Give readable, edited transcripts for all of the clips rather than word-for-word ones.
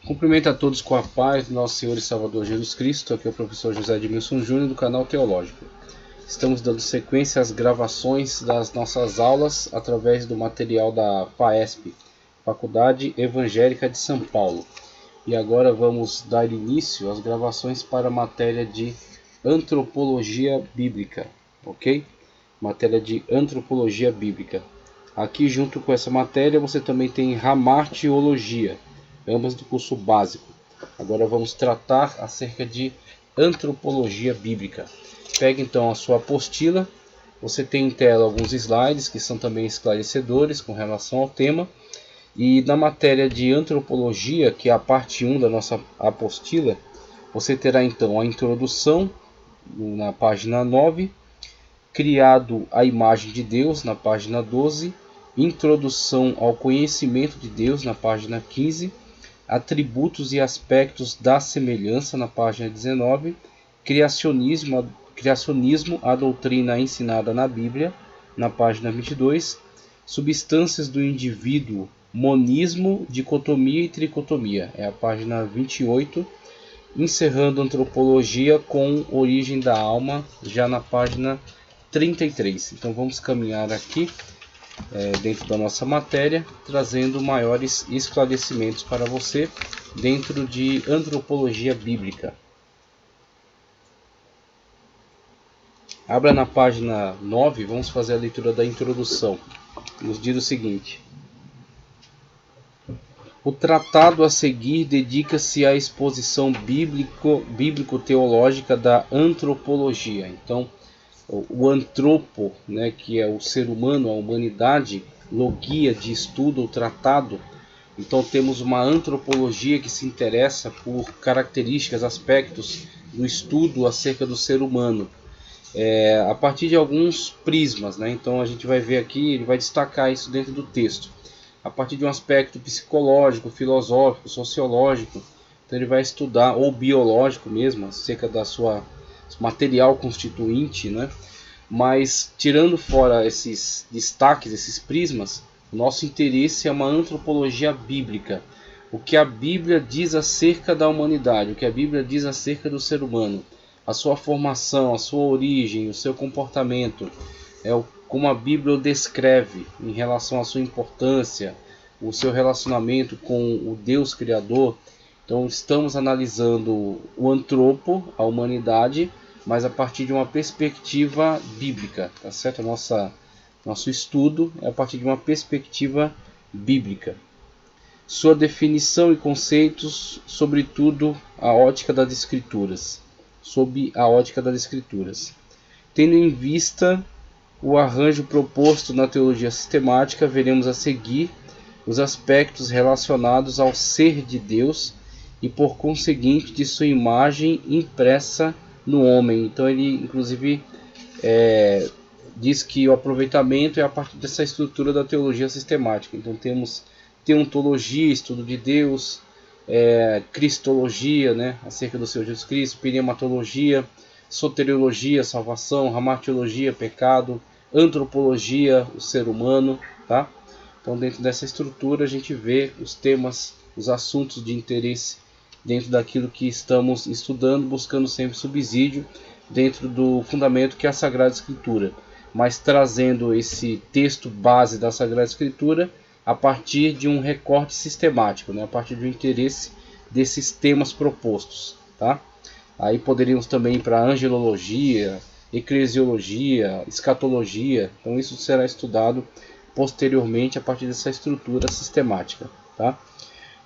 Cumprimento a todos com a paz do nosso Senhor e Salvador Jesus Cristo. Aqui é o professor José Edmilson Júnior do canal Teológico. Estamos dando sequência às gravações das nossas aulas através do material da FAESP, Faculdade Evangélica de São Paulo. E agora vamos dar início às gravações para a matéria de Antropologia Bíblica, ok? Matéria de Antropologia Bíblica. Aqui junto com essa matéria você também tem Ramartiologia, ambas do curso básico. Agora vamos tratar acerca de Antropologia Bíblica. Pegue então a sua apostila. Você tem em tela alguns slides que são também esclarecedores com relação ao tema. E na matéria de Antropologia, que é a parte 1 da nossa apostila, você terá então a introdução na página 9, criado à imagem de Deus na página 12, introdução ao conhecimento de Deus na página 15, atributos e aspectos da semelhança na página 19, criacionismo, a doutrina ensinada na Bíblia na página 22, substâncias do indivíduo, monismo, dicotomia e tricotomia, é a página 28, encerrando antropologia com origem da alma, já na página 33. Então vamos caminhar aqui dentro da nossa matéria, trazendo maiores esclarecimentos para você dentro de Antropologia Bíblica. Abra na página 9, vamos fazer a leitura da introdução. Nos diz o seguinte: o tratado a seguir dedica-se à exposição bíblico-teológica da antropologia. Então, o antropo, né, que é o ser humano, a humanidade, logia de estudo ou tratado. Então temos uma antropologia que se interessa por características, aspectos do estudo acerca do ser humano, a partir de alguns prismas, né? Então a gente vai ver aqui, ele vai destacar isso dentro do texto, a partir de um aspecto psicológico, filosófico, sociológico. Então ele vai estudar, ou biológico mesmo, acerca da sua material constituinte, né? Mas tirando fora esses destaques, esses prismas, o nosso interesse é uma antropologia bíblica. O que a Bíblia diz acerca da humanidade, o que a Bíblia diz acerca do ser humano, a sua formação, a sua origem, o seu comportamento, como a Bíblia o descreve em relação à sua importância, o seu relacionamento com o Deus Criador. Então estamos analisando o antropo, a humanidade, mas a partir de uma perspectiva bíblica, tá certo? Nosso estudo é a partir de uma perspectiva bíblica. Sua definição e conceitos, sobretudo a ótica das Escrituras. Sob a ótica das Escrituras. Tendo em vista o arranjo proposto na teologia sistemática, veremos a seguir os aspectos relacionados ao ser de Deus e, por conseguinte, de sua imagem impressa no homem. Então ele inclusive diz que o aproveitamento é a partir dessa estrutura da teologia sistemática. Então temos teontologia, estudo de Deus, cristologia, né, acerca do Senhor Jesus Cristo, pneumatologia, soteriologia, salvação, hamartiologia, pecado, antropologia, o ser humano, tá? Então dentro dessa estrutura a gente vê os temas, os assuntos de interesse dentro daquilo que estamos estudando, buscando sempre subsídio dentro do fundamento que é a Sagrada Escritura, mas trazendo esse texto base da Sagrada Escritura a partir de um recorte sistemático, né? A partir do interesse desses temas propostos, tá? Aí poderíamos também ir para angelologia, eclesiologia, escatologia. Então isso será estudado posteriormente a partir dessa estrutura sistemática, tá?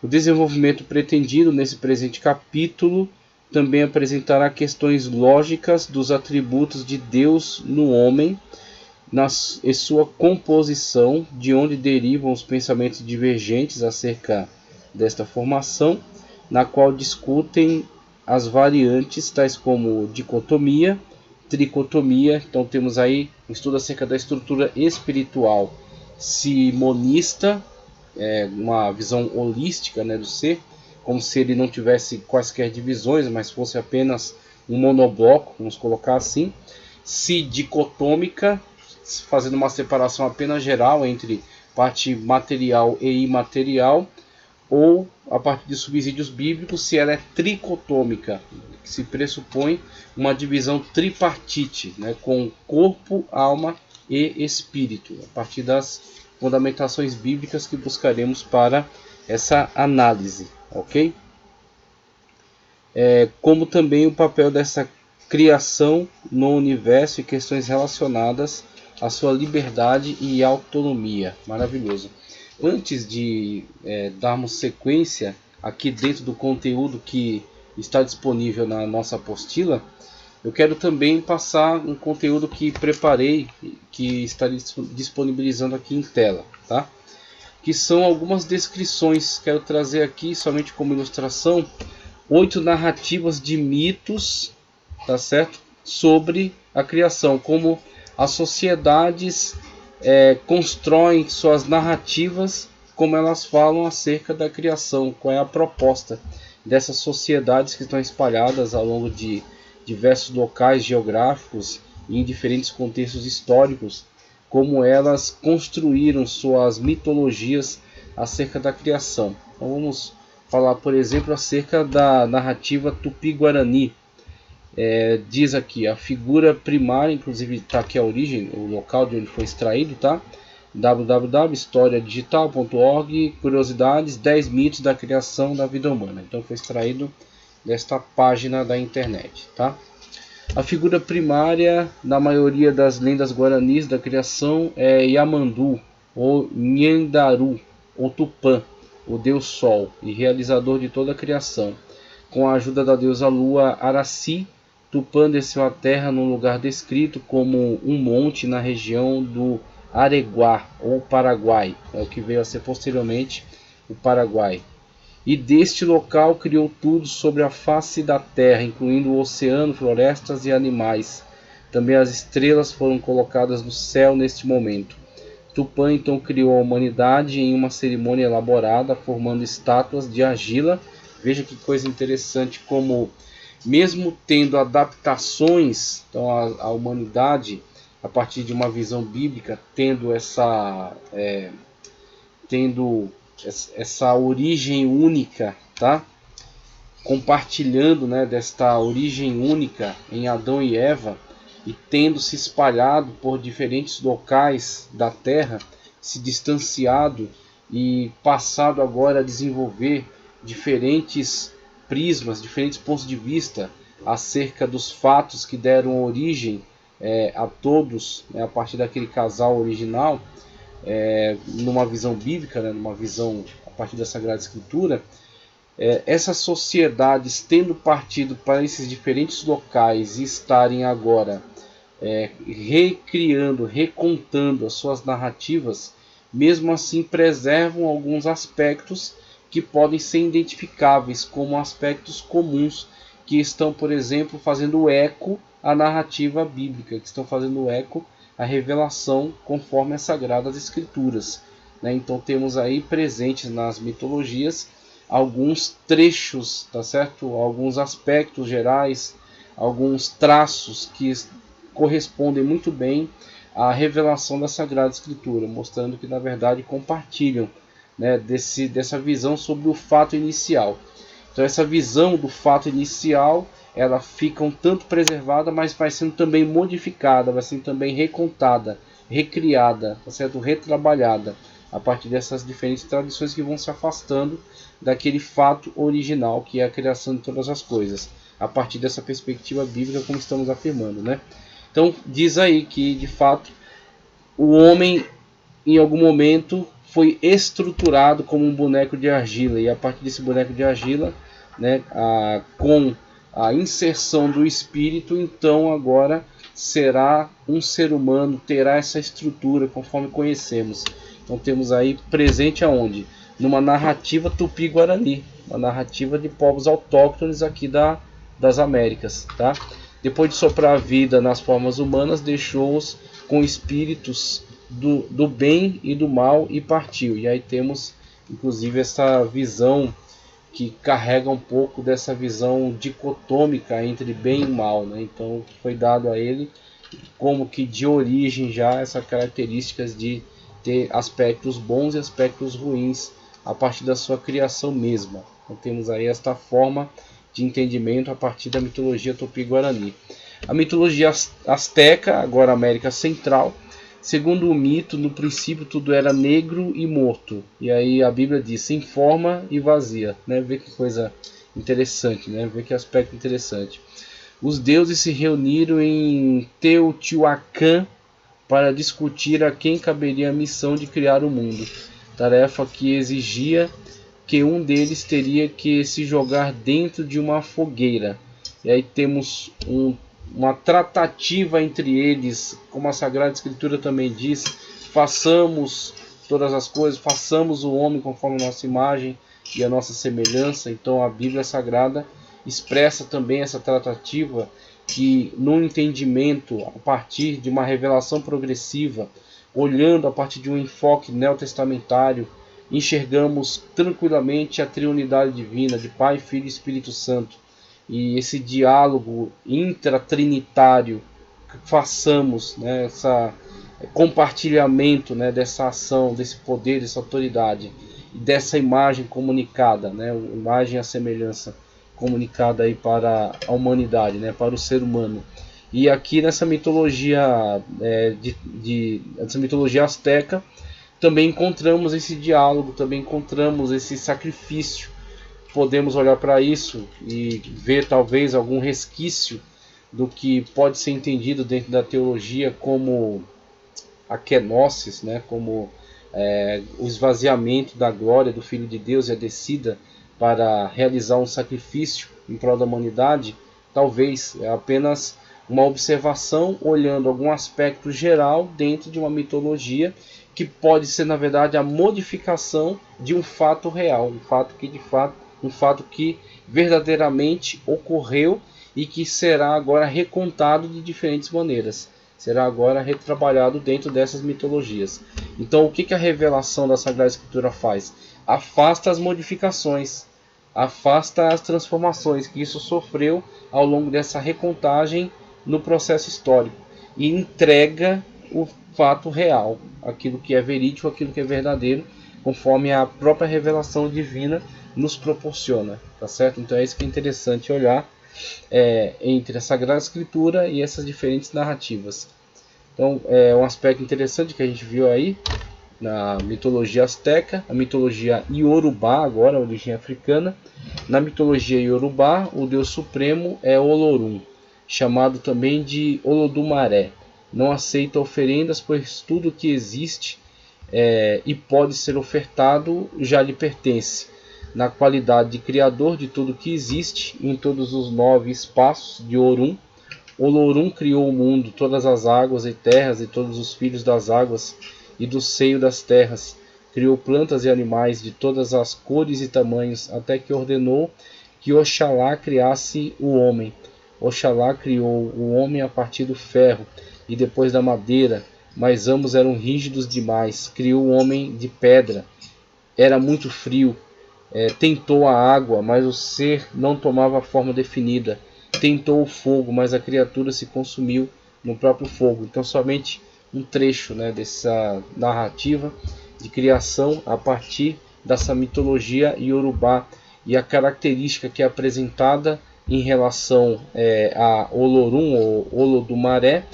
O desenvolvimento pretendido nesse presente capítulo também apresentará questões lógicas dos atributos de Deus no homem e sua composição, de onde derivam os pensamentos divergentes acerca desta formação, na qual discutem as variantes tais como dicotomia, tricotomia. Então temos aí um estudo acerca da estrutura espiritual simonista, uma visão holística, né, do ser, como se ele não tivesse quaisquer divisões, mas fosse apenas um monobloco, vamos colocar assim. Dicotômica, fazendo uma separação apenas geral entre parte material e imaterial, ou a partir de subsídios bíblicos, se ela é tricotômica, que se pressupõe uma divisão tripartite, né, com corpo, alma e espírito, a partir das fundamentações bíblicas que buscaremos para essa análise, ok? Como também o papel dessa criação no universo e questões relacionadas à sua liberdade e autonomia. Maravilhoso. Antes de darmos sequência aqui dentro do conteúdo que está disponível na nossa apostila, eu quero também passar um conteúdo que preparei, que estarei disponibilizando aqui em tela, tá? Que são algumas descrições. Quero trazer aqui somente como ilustração 8 narrativas de mitos, tá certo? Sobre a criação, como as sociedades constroem suas narrativas, como elas falam acerca da criação, qual é a proposta dessas sociedades que estão espalhadas ao longo de diversos locais geográficos e em diferentes contextos históricos, como elas construíram suas mitologias acerca da criação. Então vamos falar, por exemplo, acerca da narrativa Tupi-Guarani. Diz aqui, a figura primária, inclusive está aqui a origem, o local de onde foi extraído, tá? www.historiadigital.org, curiosidades, 10 mitos da criação da vida humana. Então foi extraído desta página da internet, tá? A figura primária na maioria das lendas guaranis da criação é Yamandu, ou Nhandaru, ou Tupã, o deus Sol e realizador de toda a criação. Com a ajuda da deusa Lua Araci, Tupã desceu à terra num lugar descrito como um monte na região do Areguá, ou Paraguai, é o que veio a ser posteriormente o Paraguai. E deste local criou tudo sobre a face da terra, incluindo o oceano, florestas e animais. Também as estrelas foram colocadas no céu neste momento. Tupã então criou a humanidade em uma cerimônia elaborada, formando estátuas de argila. Veja que coisa interessante, como mesmo tendo adaptações, então a humanidade, a partir de uma visão bíblica, tendo essa origem única, tá? Compartilhando, né, desta origem única em Adão e Eva, e tendo se espalhado por diferentes locais da Terra, se distanciado e passado agora a desenvolver diferentes prismas, diferentes pontos de vista acerca dos fatos que deram origem a todos, né, a partir daquele casal original, numa visão bíblica, né, numa visão a partir da Sagrada Escritura. Essas sociedades, tendo partido para esses diferentes locais e estarem agora recriando, recontando as suas narrativas, mesmo assim preservam alguns aspectos que podem ser identificáveis como aspectos comuns, que estão, por exemplo, fazendo eco à narrativa bíblica, que estão fazendo eco à revelação conforme as Sagradas Escrituras, né? Então temos aí presentes nas mitologias alguns trechos, tá certo? Alguns aspectos gerais, alguns traços que correspondem muito bem à revelação da Sagrada Escritura, mostrando que na verdade compartilham, né, dessa visão sobre o fato inicial. Então essa visão do fato inicial, ela fica um tanto preservada, mas vai sendo também modificada, vai sendo também recontada, recriada, tá certo? Retrabalhada a partir dessas diferentes tradições que vão se afastando daquele fato original, que é a criação de todas as coisas, a partir dessa perspectiva bíblica, como estamos afirmando, né? Então diz aí que de fato o homem em algum momento foi estruturado como um boneco de argila, e a partir desse boneco de argila, né, com a inserção do espírito, então agora será um ser humano, terá essa estrutura conforme conhecemos. Então temos aí presente aonde? Numa narrativa tupi-guarani, uma narrativa de povos autóctones aqui das Américas, tá? Depois de soprar a vida nas formas humanas, deixou-os com espíritos do bem e do mal e partiu. E aí temos inclusive essa visão que carrega um pouco dessa visão dicotômica entre bem e mal, né? Então foi dado a ele como que de origem já essas características de ter aspectos bons e aspectos ruins a partir da sua criação mesma. Então temos aí esta forma de entendimento a partir da mitologia Tupi-Guarani. A mitologia asteca, agora América Central, segundo o mito, no princípio tudo era negro e morto. E aí a Bíblia diz, sem forma e vazia. Né? Vê que coisa interessante, né? Vê que aspecto interessante. Os deuses se reuniram em Teotihuacan para discutir a quem caberia a missão de criar o mundo. Tarefa que exigia que um deles teria que se jogar dentro de uma fogueira. E aí temos uma tratativa entre eles, como a Sagrada Escritura também diz, façamos todas as coisas, façamos o homem conforme a nossa imagem e a nossa semelhança. Então a Bíblia Sagrada expressa também essa tratativa que, no entendimento a partir de uma revelação progressiva, olhando a partir de um enfoque neotestamentário, enxergamos tranquilamente a triunidade divina de Pai, Filho e Espírito Santo. E esse diálogo intratrinitário que façamos, né, esse compartilhamento, né, dessa ação, desse poder, dessa autoridade, e dessa imagem comunicada, né, imagem à semelhança comunicada aí para a humanidade, né, para o ser humano. E aqui nessa mitologia, essa mitologia asteca, também encontramos esse diálogo, também encontramos esse sacrifício. Podemos olhar para isso e ver talvez algum resquício do que pode ser entendido dentro da teologia como a kenosis, né? Como o esvaziamento da glória do Filho de Deus e a descida para realizar um sacrifício em prol da humanidade. Talvez é apenas uma observação olhando algum aspecto geral dentro de uma mitologia que pode ser, na verdade, a modificação de um fato real, um fato que verdadeiramente ocorreu e que será agora recontado de diferentes maneiras. Será agora retrabalhado dentro dessas mitologias. Então, o que a revelação da Sagrada Escritura faz? Afasta as modificações, afasta as transformações que isso sofreu ao longo dessa recontagem no processo histórico e entrega o fato real, aquilo que é verídico, aquilo que é verdadeiro, conforme a própria revelação divina nos proporciona, tá certo? Então é isso que é interessante olhar entre a Sagrada Escritura e essas diferentes narrativas. Então é um aspecto interessante que a gente viu aí na mitologia asteca, a mitologia iorubá, agora a origem africana. Na mitologia iorubá, o deus supremo é Olorum, chamado também de Olodumaré. Não aceita oferendas, pois tudo que existe e pode ser ofertado já lhe pertence. Na qualidade de criador de tudo que existe, em todos os 9 espaços de Orum, Olorum criou o mundo, todas as águas e terras e todos os filhos das águas e do seio das terras. Criou plantas e animais de todas as cores e tamanhos, até que ordenou que Oxalá criasse o homem. Oxalá criou o homem a partir do ferro e depois da madeira, mas ambos eram rígidos demais. Criou o homem de pedra, era muito frio. Tentou a água, mas o ser não tomava forma definida. Tentou o fogo, mas a criatura se consumiu no próprio fogo. Então somente um trecho, né, dessa narrativa de criação a partir dessa mitologia iorubá e a característica que é apresentada em relação a Olorum ou Olodumaré,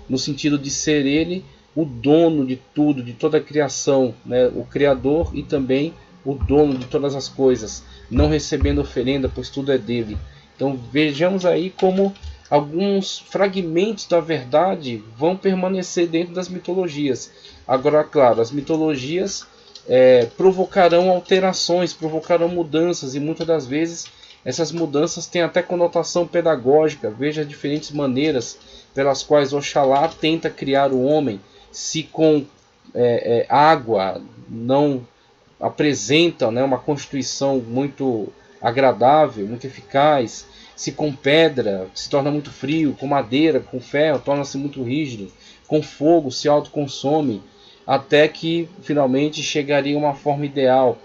no sentido de ser ele o dono de tudo, de toda a criação, né, o criador e também o dono de todas as coisas, não recebendo oferenda, pois tudo é dele. Então vejamos aí como alguns fragmentos da verdade vão permanecer dentro das mitologias. Agora, claro, as mitologias provocarão alterações, provocarão mudanças, e muitas das vezes essas mudanças têm até conotação pedagógica. Veja as diferentes maneiras pelas quais Oxalá tenta criar o homem, se com água não apresenta, né, uma constituição muito agradável, muito eficaz, se com pedra se torna muito frio, com madeira, com ferro torna-se muito rígido, com fogo se autoconsome, até que finalmente chegaria a uma forma ideal.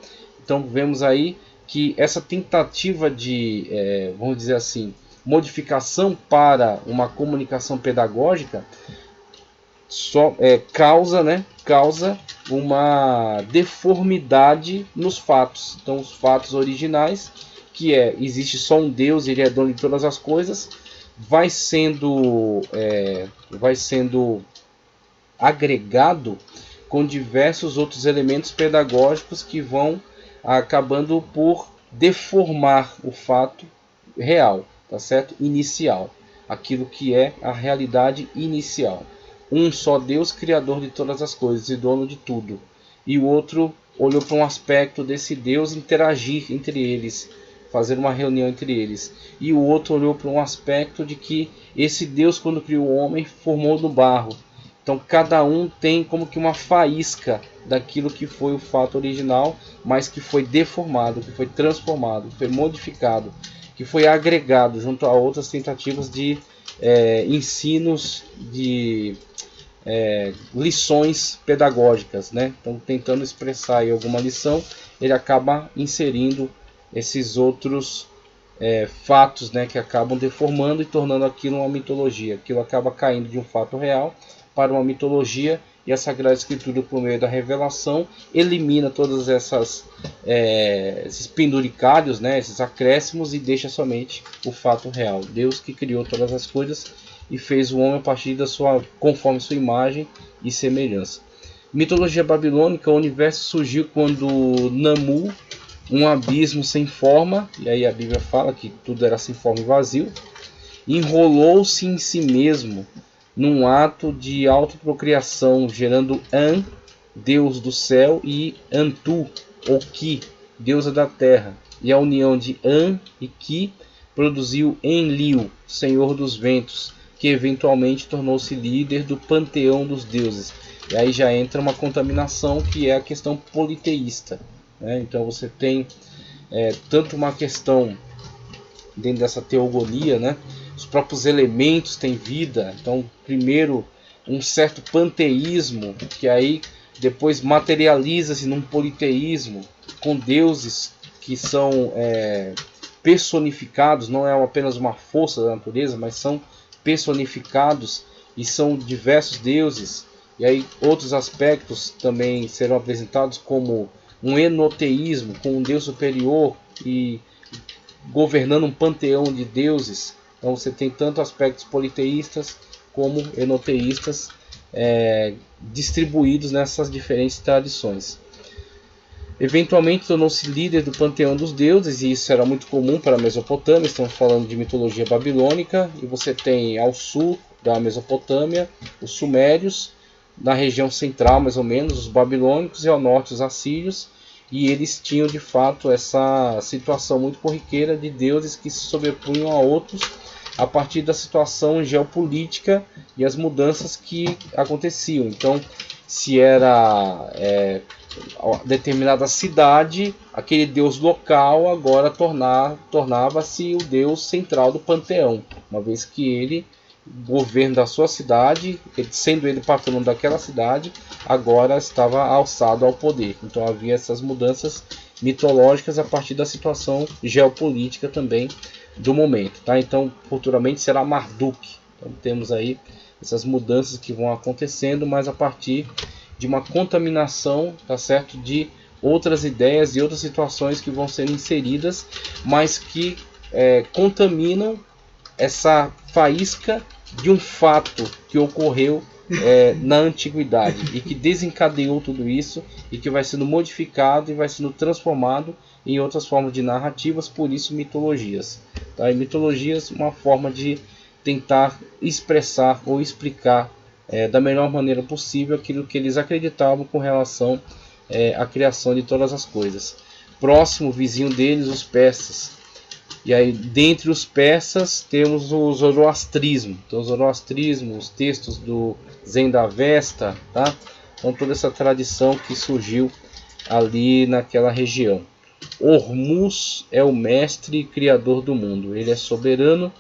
Então vemos aí que essa tentativa de, vamos dizer assim, modificação para uma comunicação pedagógica causa uma deformidade nos fatos. Então os fatos originais, que existe só um Deus, ele é dono de todas as coisas, vai sendo agregado com diversos outros elementos pedagógicos que vão acabando por deformar o fato real, tá certo? Inicial, aquilo que é a realidade inicial. Um só Deus, criador de todas as coisas e dono de tudo. E o outro olhou para um aspecto desse Deus interagir entre eles, fazer uma reunião entre eles. E o outro olhou para um aspecto de que esse Deus, quando criou o homem, formou no barro. Então cada um tem como que uma faísca daquilo que foi o fato original, mas que foi deformado, que foi transformado, que foi modificado, que foi agregado junto a outras tentativas de ensinos, de lições pedagógicas, né? Então tentando expressar aí alguma lição, ele acaba inserindo esses outros fatos, né, que acabam deformando e tornando aquilo uma mitologia. Aquilo acaba caindo de um fato real para uma mitologia, e a Sagrada Escritura, por meio da revelação, elimina todas esses penduricários, né, esses acréscimos, e deixa somente o fato real. Deus que criou todas as coisas e fez o homem a partir conforme sua imagem e semelhança. Mitologia babilônica, o universo surgiu quando Namu, um abismo sem forma, e aí a Bíblia fala que tudo era sem forma e vazio, enrolou-se em si mesmo num ato de autoprocriação, gerando An, deus do céu, e Antu, ou Ki, deusa da terra. E a união de An e Ki produziu Enlil, senhor dos ventos, que eventualmente tornou-se líder do panteão dos deuses. E aí já entra uma contaminação, que é a questão politeísta. Então você tem tanto uma questão dentro dessa teogonia, né? Os próprios elementos têm vida. Então primeiro um certo panteísmo, que aí depois materializa-se num politeísmo, com deuses que são personificados, não é apenas uma força da natureza, mas são personificados e são diversos deuses. E aí outros aspectos também serão apresentados, como um enoteísmo, com um Deus superior e governando um panteão de deuses. Então você tem tanto aspectos politeístas como enoteístas distribuídos nessas diferentes tradições. Eventualmente tornou-se líder do panteão dos deuses, e isso era muito comum para a Mesopotâmia. Estamos falando de mitologia babilônica, e você tem ao sul da Mesopotâmia os sumérios, na região central mais ou menos os babilônicos, e ao norte os assírios, e eles tinham de fato essa situação muito corriqueira de deuses que se sobrepunham a outros a partir da situação geopolítica e as mudanças que aconteciam. Então, se era determinada cidade, aquele deus local agora tornava-se o deus central do panteão, uma vez que ele, governo da sua cidade, sendo ele patrono daquela cidade, agora estava alçado ao poder. Então havia essas mudanças mitológicas a partir da situação geopolítica também do momento, tá? Então futuramente será Marduk. Então temos aí essas mudanças que vão acontecendo, mas a partir de uma contaminação, tá certo, de outras ideias e outras situações que vão sendo inseridas, mas que contaminam essa faísca de um fato que ocorreu na antiguidade e que desencadeou tudo isso, e que vai sendo modificado e vai sendo transformado em outras formas de narrativas, por isso mitologias. Tá? E mitologias, uma forma de tentar expressar ou explicar da melhor maneira possível aquilo que eles acreditavam com relação à criação de todas as coisas. Próximo vizinho deles, os persas. E aí, dentre os persas, temos o zoroastrismo. Então, o zoroastrismo, os textos do Zendavesta, tá? Então, toda essa tradição que surgiu ali naquela região. Hormuz é o mestre e criador do mundo. Ele é soberano,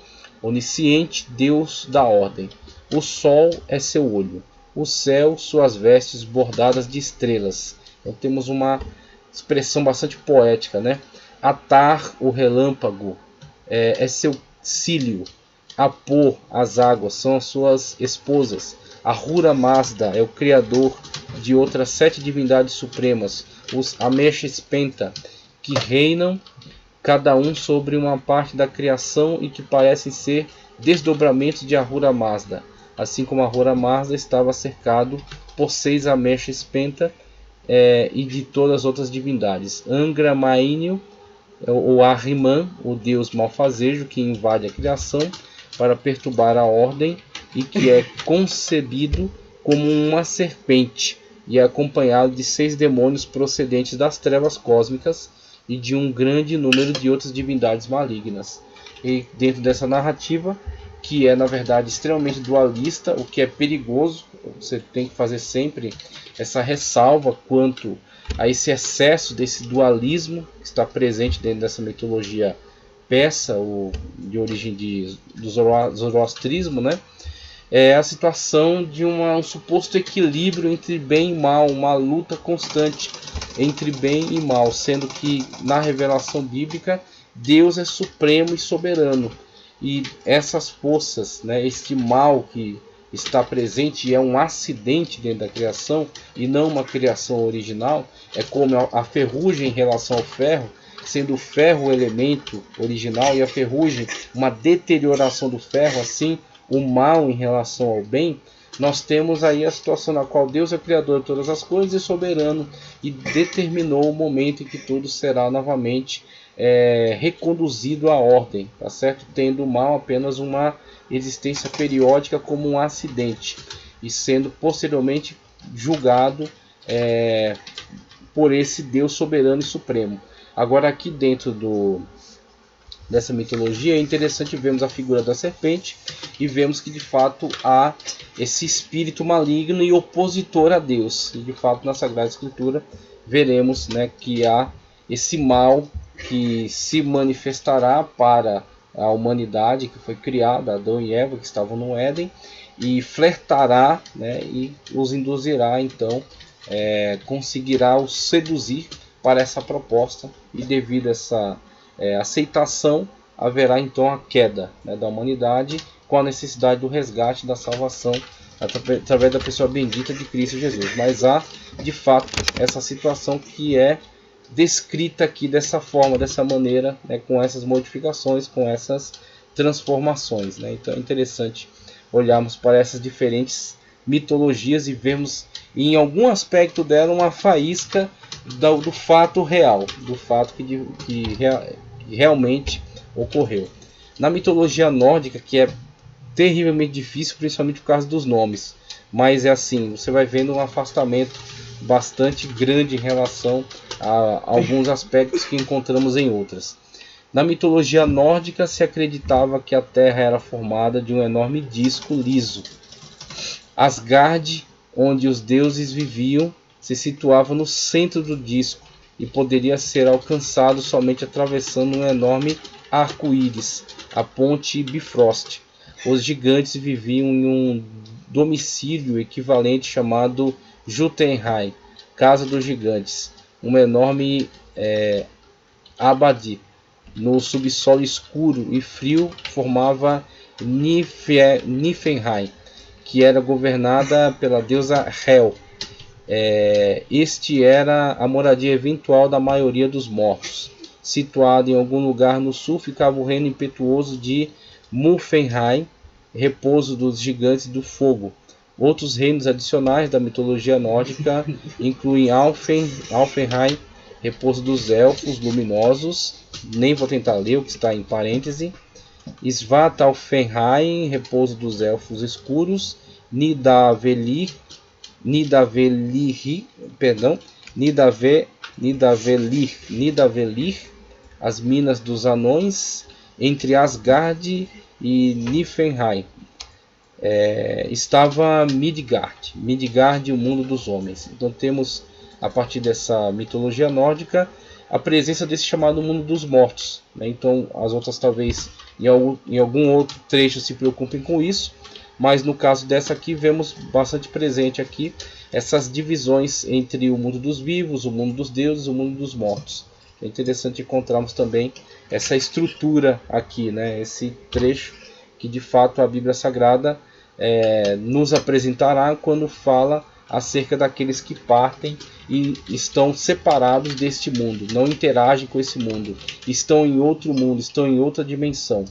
onisciente, Deus da ordem. O sol é seu olho. O céu, suas vestes bordadas de estrelas. Então, temos uma expressão bastante poética, né? Atar, o relâmpago, é seu cílio. Apor, as águas, são as suas esposas. Ahura Mazda é o criador de outras 7 divindades supremas, os Ameshespenta, que reinam cada um sobre uma parte da criação e que parecem ser desdobramentos de Ahura Mazda, assim como Ahura Mazda estava cercado por 6 Ameshespenta e de todas as outras divindades. Angra Mainyu, ou Ahriman, o deus malfazejo que invade a criação para perturbar a ordem e que é concebido como uma serpente e é acompanhado de 6 demônios procedentes das trevas cósmicas e de um grande número de outras divindades malignas. E dentro dessa narrativa, que é na verdade extremamente dualista, o que é perigoso, você tem que fazer sempre essa ressalva quanto a esse excesso desse dualismo que está presente dentro dessa mitologia persa, de origem do zoroastrismo, né? É a situação de um suposto equilíbrio entre bem e mal, uma luta constante entre bem e mal, sendo que na revelação bíblica Deus é supremo e soberano, e essas forças, né, este mal que está presente e é um acidente dentro da criação e não uma criação original, é como a ferrugem em relação ao ferro, sendo o ferro o elemento original e a ferrugem uma deterioração do ferro, assim o mal em relação ao bem. Nós temos aí a situação na qual Deus é criador de todas as coisas e soberano, e determinou o momento em que tudo será novamente reconduzido à ordem, tá certo? Tendo o mal apenas uma existência periódica como um acidente, e sendo posteriormente julgado por esse Deus soberano e supremo. Agora aqui dentro dessa mitologia é interessante vermos a figura da serpente e vemos que de fato há esse espírito maligno e opositor a Deus. E de fato na Sagrada Escritura veremos, né, que há esse mal que se manifestará para a humanidade que foi criada, Adão e Eva que estavam no Éden, e flertará, né, e os induzirá, então conseguirá os seduzir para essa proposta, e devido a essa aceitação haverá então a queda, né, da humanidade, com a necessidade do resgate da salvação através da pessoa bendita de Cristo Jesus. Mas há de fato essa situação que é descrita aqui dessa forma, dessa maneira, né, com essas modificações, com essas transformações, né? Então é interessante olharmos para essas diferentes mitologias e vermos em algum aspecto dela uma faísca do fato real, do fato que realmente ocorreu. Na mitologia nórdica, que é terrivelmente difícil, principalmente por causa dos nomes, mas é assim, você vai vendo um afastamento bastante grande em relação a alguns aspectos que encontramos em outras. Na mitologia nórdica se acreditava que a Terra era formada de um enorme disco liso. Asgard, onde os deuses viviam, se situava no centro do disco e poderia ser alcançado somente atravessando um enorme arco-íris, a ponte Bifrost. Os gigantes viviam em um domicílio equivalente chamado Jotunheim, Casa dos Gigantes, uma enorme abade no subsolo escuro e frio formava Niflheim, que era governada pela deusa Hel. Este era a moradia eventual da maioria dos mortos. Situado em algum lugar no sul ficava o reino impetuoso de Muspelheim, repouso dos gigantes do fogo. Outros reinos adicionais da mitologia nórdica incluem Alfheim, repouso dos elfos luminosos, nem vou tentar ler o que está em parêntese. Svartalfheim, repouso dos elfos escuros. Nidavellir, as minas dos anões. Entre Asgard e Niflheim estava Midgard, o mundo dos homens. Então temos, a partir dessa mitologia nórdica, a presença desse chamado mundo dos mortos, né? Então as outras talvez em algum outro trecho se preocupem com isso, mas no caso dessa aqui vemos bastante presente aqui essas divisões entre o mundo dos vivos, o mundo dos deuses, o mundo dos mortos. É interessante encontrarmos também essa estrutura aqui, né? Esse trecho que de fato a Bíblia Sagrada nos apresentará quando fala acerca daqueles que partem e estão separados deste mundo, não interagem com esse mundo, estão em outro mundo, estão em outra dimensão,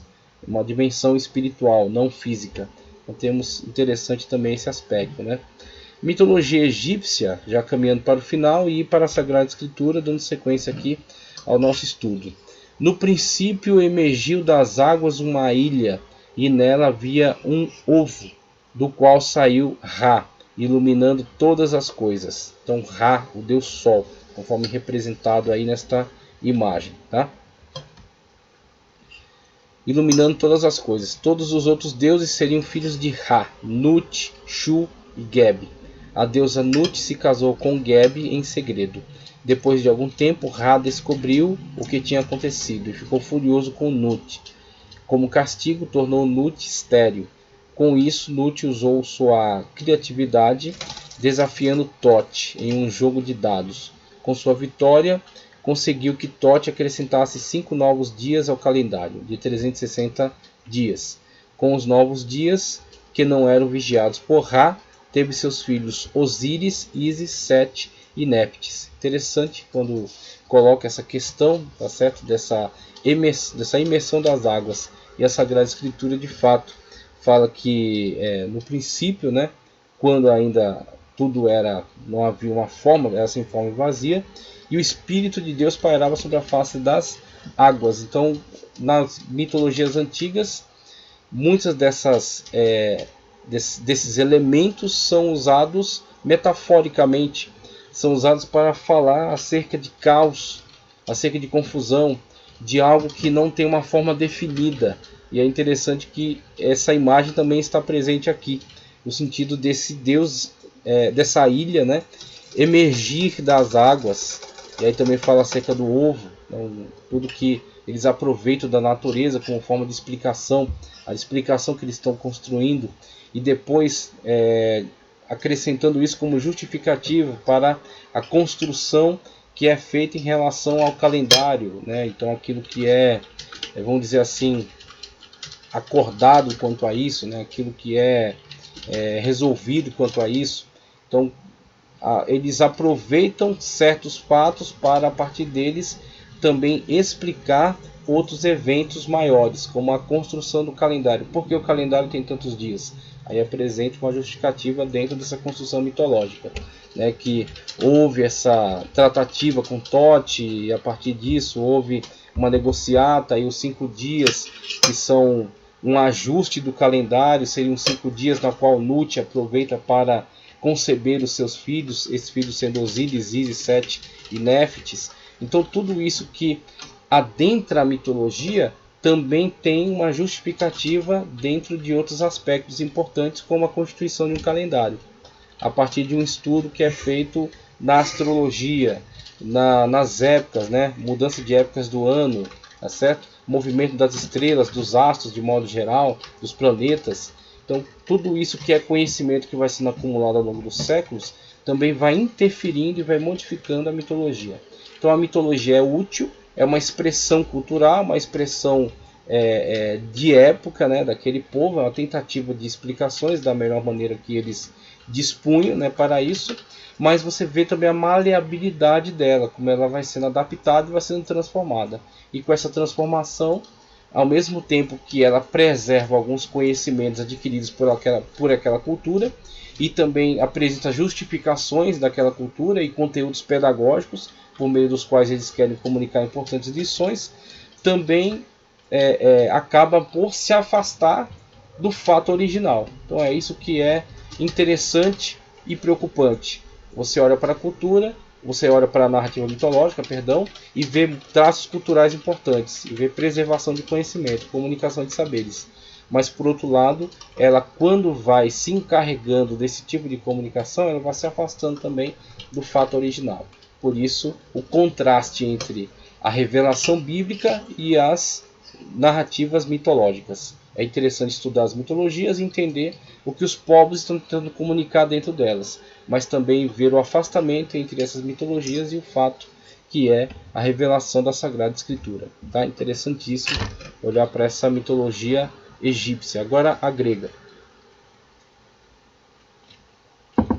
uma dimensão espiritual, não física. Então temos interessante também esse aspecto, né? Mitologia egípcia, já caminhando para o final e ir para a Sagrada Escritura, dando sequência aqui ao nosso estudo. No princípio emergiu das águas uma ilha, e nela havia um ovo, do qual saiu Ra, iluminando todas as coisas. Então Ra, o Deus Sol, conforme representado aí nesta imagem, tá? Iluminando todas as coisas. Todos os outros deuses seriam filhos de Ra, Nut, Shu e Geb. A deusa Nut se casou com Geb em segredo. Depois de algum tempo, Ra descobriu o que tinha acontecido e ficou furioso com Nut. Como castigo, tornou Nut estéril. Com isso, Nut usou sua criatividade, desafiando Thoth em um jogo de dados. Com sua vitória, conseguiu que Thoth acrescentasse 5 novos dias ao calendário, de 360 dias. Com os novos dias, que não eram vigiados por Ra, teve seus filhos Osíris, Ísis, Sete e Neftis. Interessante quando coloca essa questão, tá certo? Dessa imersão das águas. E a Sagrada Escritura, de fato, fala que no princípio, né, quando ainda tudo não havia uma forma, era sem forma e vazia, e o Espírito de Deus pairava sobre a face das águas. Então, nas mitologias antigas, muitas desses elementos são usados metaforicamente, são usados para falar acerca de caos, acerca de confusão, de algo que não tem uma forma definida. E é interessante que essa imagem também está presente aqui, no sentido desse Deus, dessa ilha, né, emergir das águas. E aí também fala acerca do ovo, então, tudo que eles aproveitam da natureza como forma de explicação, a explicação que eles estão construindo, e depois acrescentando isso como justificativo para a construção que é feita em relação ao calendário, né? Então aquilo que vamos dizer assim, acordado quanto a isso, né? Aquilo que é resolvido quanto a isso. Então eles aproveitam certos fatos para, a partir deles, também explicar outros eventos maiores, como a construção do calendário. Por que o calendário tem tantos dias? Aí apresenta uma justificativa dentro dessa construção mitológica, né, que houve essa tratativa com Thoth, e a partir disso houve uma negociata, e os 5 dias que são um ajuste do calendário, seriam 5 dias na qual Nut aproveita para conceber os seus filhos, esses filhos sendo Osíris, Ísis, Sete e Neftis. Então tudo isso que adentra a mitologia também tem uma justificativa dentro de outros aspectos importantes, como a constituição de um calendário, a partir de um estudo que é feito na astrologia, nas épocas, né? Mudança de épocas do ano, tá certo? Movimento das estrelas, dos astros de modo geral, dos planetas. Então, tudo isso que é conhecimento que vai sendo acumulado ao longo dos séculos, também vai interferindo e vai modificando a mitologia. Então, a mitologia é útil, é uma expressão cultural, uma expressão de época, né, daquele povo, é uma tentativa de explicações da melhor maneira que eles dispunham, né, para isso, mas você vê também a maleabilidade dela, como ela vai sendo adaptada e vai sendo transformada. E com essa transformação, ao mesmo tempo que ela preserva alguns conhecimentos adquiridos por aquela cultura, e também apresenta justificações daquela cultura e conteúdos pedagógicos, por meio dos quais eles querem comunicar importantes lições, também acaba por se afastar do fato original. Então é isso que é interessante e preocupante. Você olha para a cultura, você olha para a narrativa mitológica, e vê traços culturais importantes, e vê preservação de conhecimento, comunicação de saberes. Mas, por outro lado, ela, quando vai se encarregando desse tipo de comunicação, ela vai se afastando também do fato original. Por isso, o contraste entre a revelação bíblica e as narrativas mitológicas. É interessante estudar as mitologias e entender o que os povos estão tentando comunicar dentro delas, mas também ver o afastamento entre essas mitologias e o fato que é a revelação da Sagrada Escritura. Tá? Interessantíssimo olhar para essa mitologia egípcia. Agora a grega.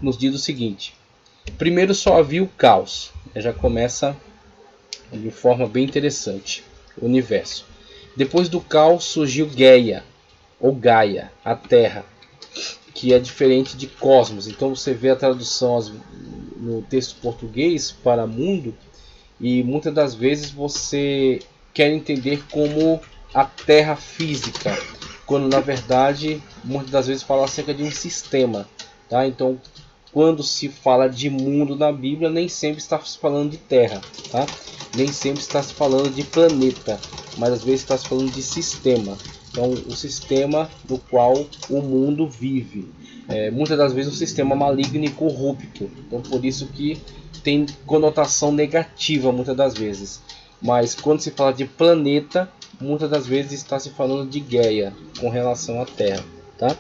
nos diz o seguinte: primeiro só havia o caos, já começa de forma bem interessante o universo. Depois do caos surgiu Gaia, ou Gaia, a Terra, que é diferente de cosmos. Então você vê a tradução no texto português para mundo, e muitas das vezes você quer entender como a Terra física, quando na verdade muitas das vezes fala acerca de um sistema, tá? Então quando se fala de mundo na Bíblia, nem sempre está se falando de terra, tá? Nem sempre está se falando de planeta, mas às vezes está se falando de sistema. Então, o sistema no qual o mundo vive. Muitas das vezes um sistema maligno e corrupto. Então, por isso que tem conotação negativa muitas das vezes. Mas quando se fala de planeta, muitas das vezes está se falando de Gaia com relação à Terra, tá?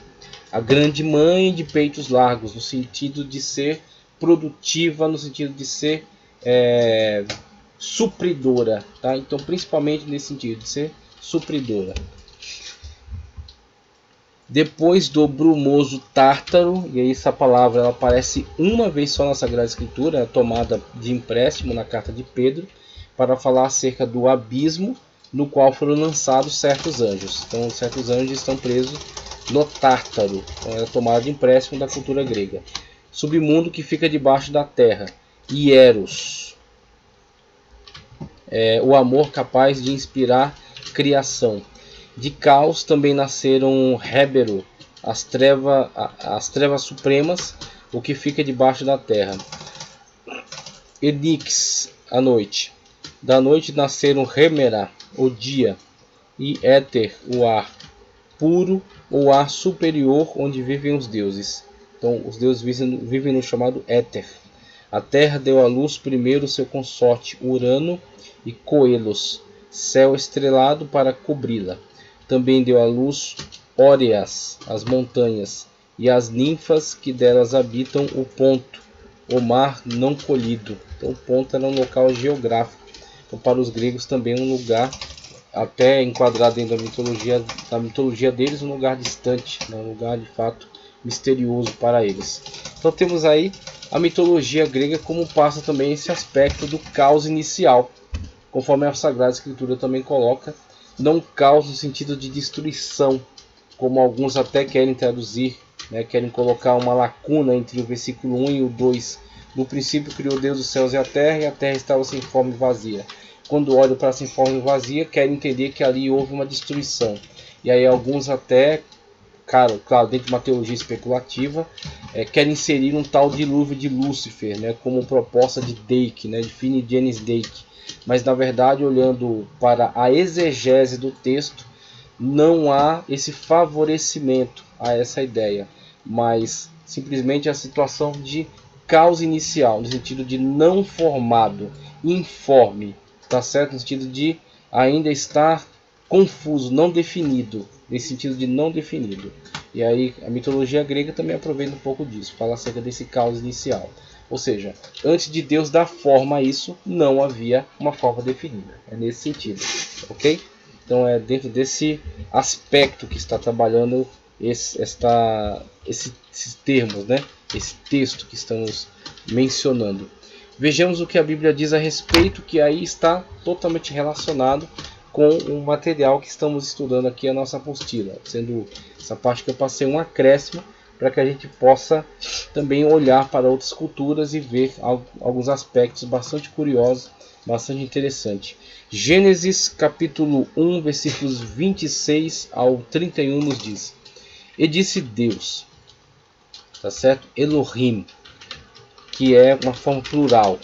A grande mãe de peitos largos, no sentido de ser produtiva, no sentido de ser supridora, tá? Então, principalmente nesse sentido de ser supridora. Depois do brumoso Tártaro, e aí essa palavra ela aparece uma vez só na Sagrada Escritura, é tomada de empréstimo na carta de Pedro, para falar acerca do abismo no qual foram lançados certos anjos. Então, certos anjos estão presos no Tártaro, então é tomada de empréstimo da cultura grega. Submundo que fica debaixo da terra. Eros, o amor capaz de inspirar criação. De caos também nasceram Rébero, as trevas supremas, o que fica debaixo da terra. Enix, a noite. Da noite nasceram Remera, o dia, e Éter, o ar puro, ou ar superior onde vivem os deuses. Então os deuses vivem no chamado Éter. A terra deu à luz primeiro seu consorte Urano e Coelos, céu estrelado para cobri-la. Também deu à luz Óreas, as montanhas, e as ninfas que delas habitam o Ponto, o mar não colhido. Então o Ponto era um local geográfico. Então, para os gregos também um lugar, até enquadrado dentro da mitologia deles, um lugar distante, né? Um lugar de fato misterioso para eles. Então temos aí a mitologia grega como passa também esse aspecto do caos inicial, conforme a Sagrada Escritura também coloca, não caos no sentido de destruição, como alguns até querem traduzir, né? Querem colocar uma lacuna entre o versículo 1 e o 2. No princípio criou Deus os céus e a terra estava sem forma e vazia. Quando olham para sem forma e vazia, querem entender que ali houve uma destruição. E aí alguns até, claro, dentro de uma teologia especulativa, querem inserir um tal dilúvio de Lúcifer, né? Como proposta de Dake, né? De Finney James Dake. Mas na verdade, olhando para a exegese do texto, não há esse favorecimento a essa ideia, mas simplesmente a situação de caos inicial, no sentido de não formado, informe, tá certo? No sentido de ainda estar confuso, não definido, nesse sentido de não definido. E aí a mitologia grega também aproveita um pouco disso, fala acerca desse caos inicial. Ou seja, antes de Deus dar forma a isso, não havia uma forma definida. É nesse sentido, ok? Então é dentro desse aspecto que está trabalhando esses termos, né? Esse texto que estamos mencionando. Vejamos o que a Bíblia diz a respeito, que aí está totalmente relacionado com o material que estamos estudando aqui, a nossa apostila. Sendo essa parte que eu passei um acréscimo, para que a gente possa também olhar para outras culturas e ver alguns aspectos bastante curiosos, bastante interessantes. Gênesis capítulo 1, versículos 26 ao 31 nos diz: E disse Deus, tá certo? Elohim, que é uma forma plural,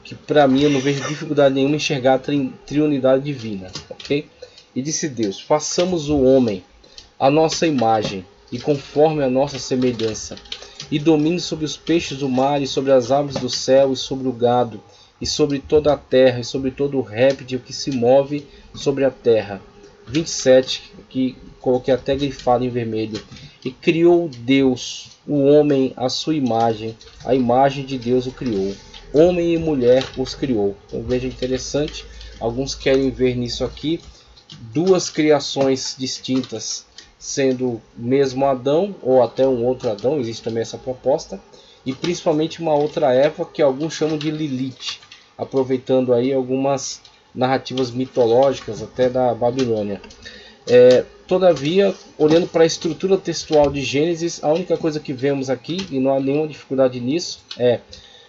que para mim eu não vejo dificuldade nenhuma em enxergar a triunidade divina, ok? E disse Deus: façamos o homem à nossa imagem e conforme a nossa semelhança, e domine sobre os peixes do mar, e sobre as aves do céu, e sobre o gado, e sobre toda a terra, e sobre todo o réptil que se move sobre a terra. 27, que coloquei até grifado em vermelho. E criou Deus o homem à sua imagem, a imagem de Deus o criou. Homem e mulher os criou. Então veja, interessante, alguns querem ver nisso aqui duas criações distintas, sendo mesmo Adão ou até um outro Adão, existe também essa proposta, e principalmente uma outra Eva que alguns chamam de Lilith, aproveitando aí algumas narrativas mitológicas até da Babilônia. Todavia, olhando para a estrutura textual de Gênesis, a única coisa que vemos aqui, e não há nenhuma dificuldade nisso, é,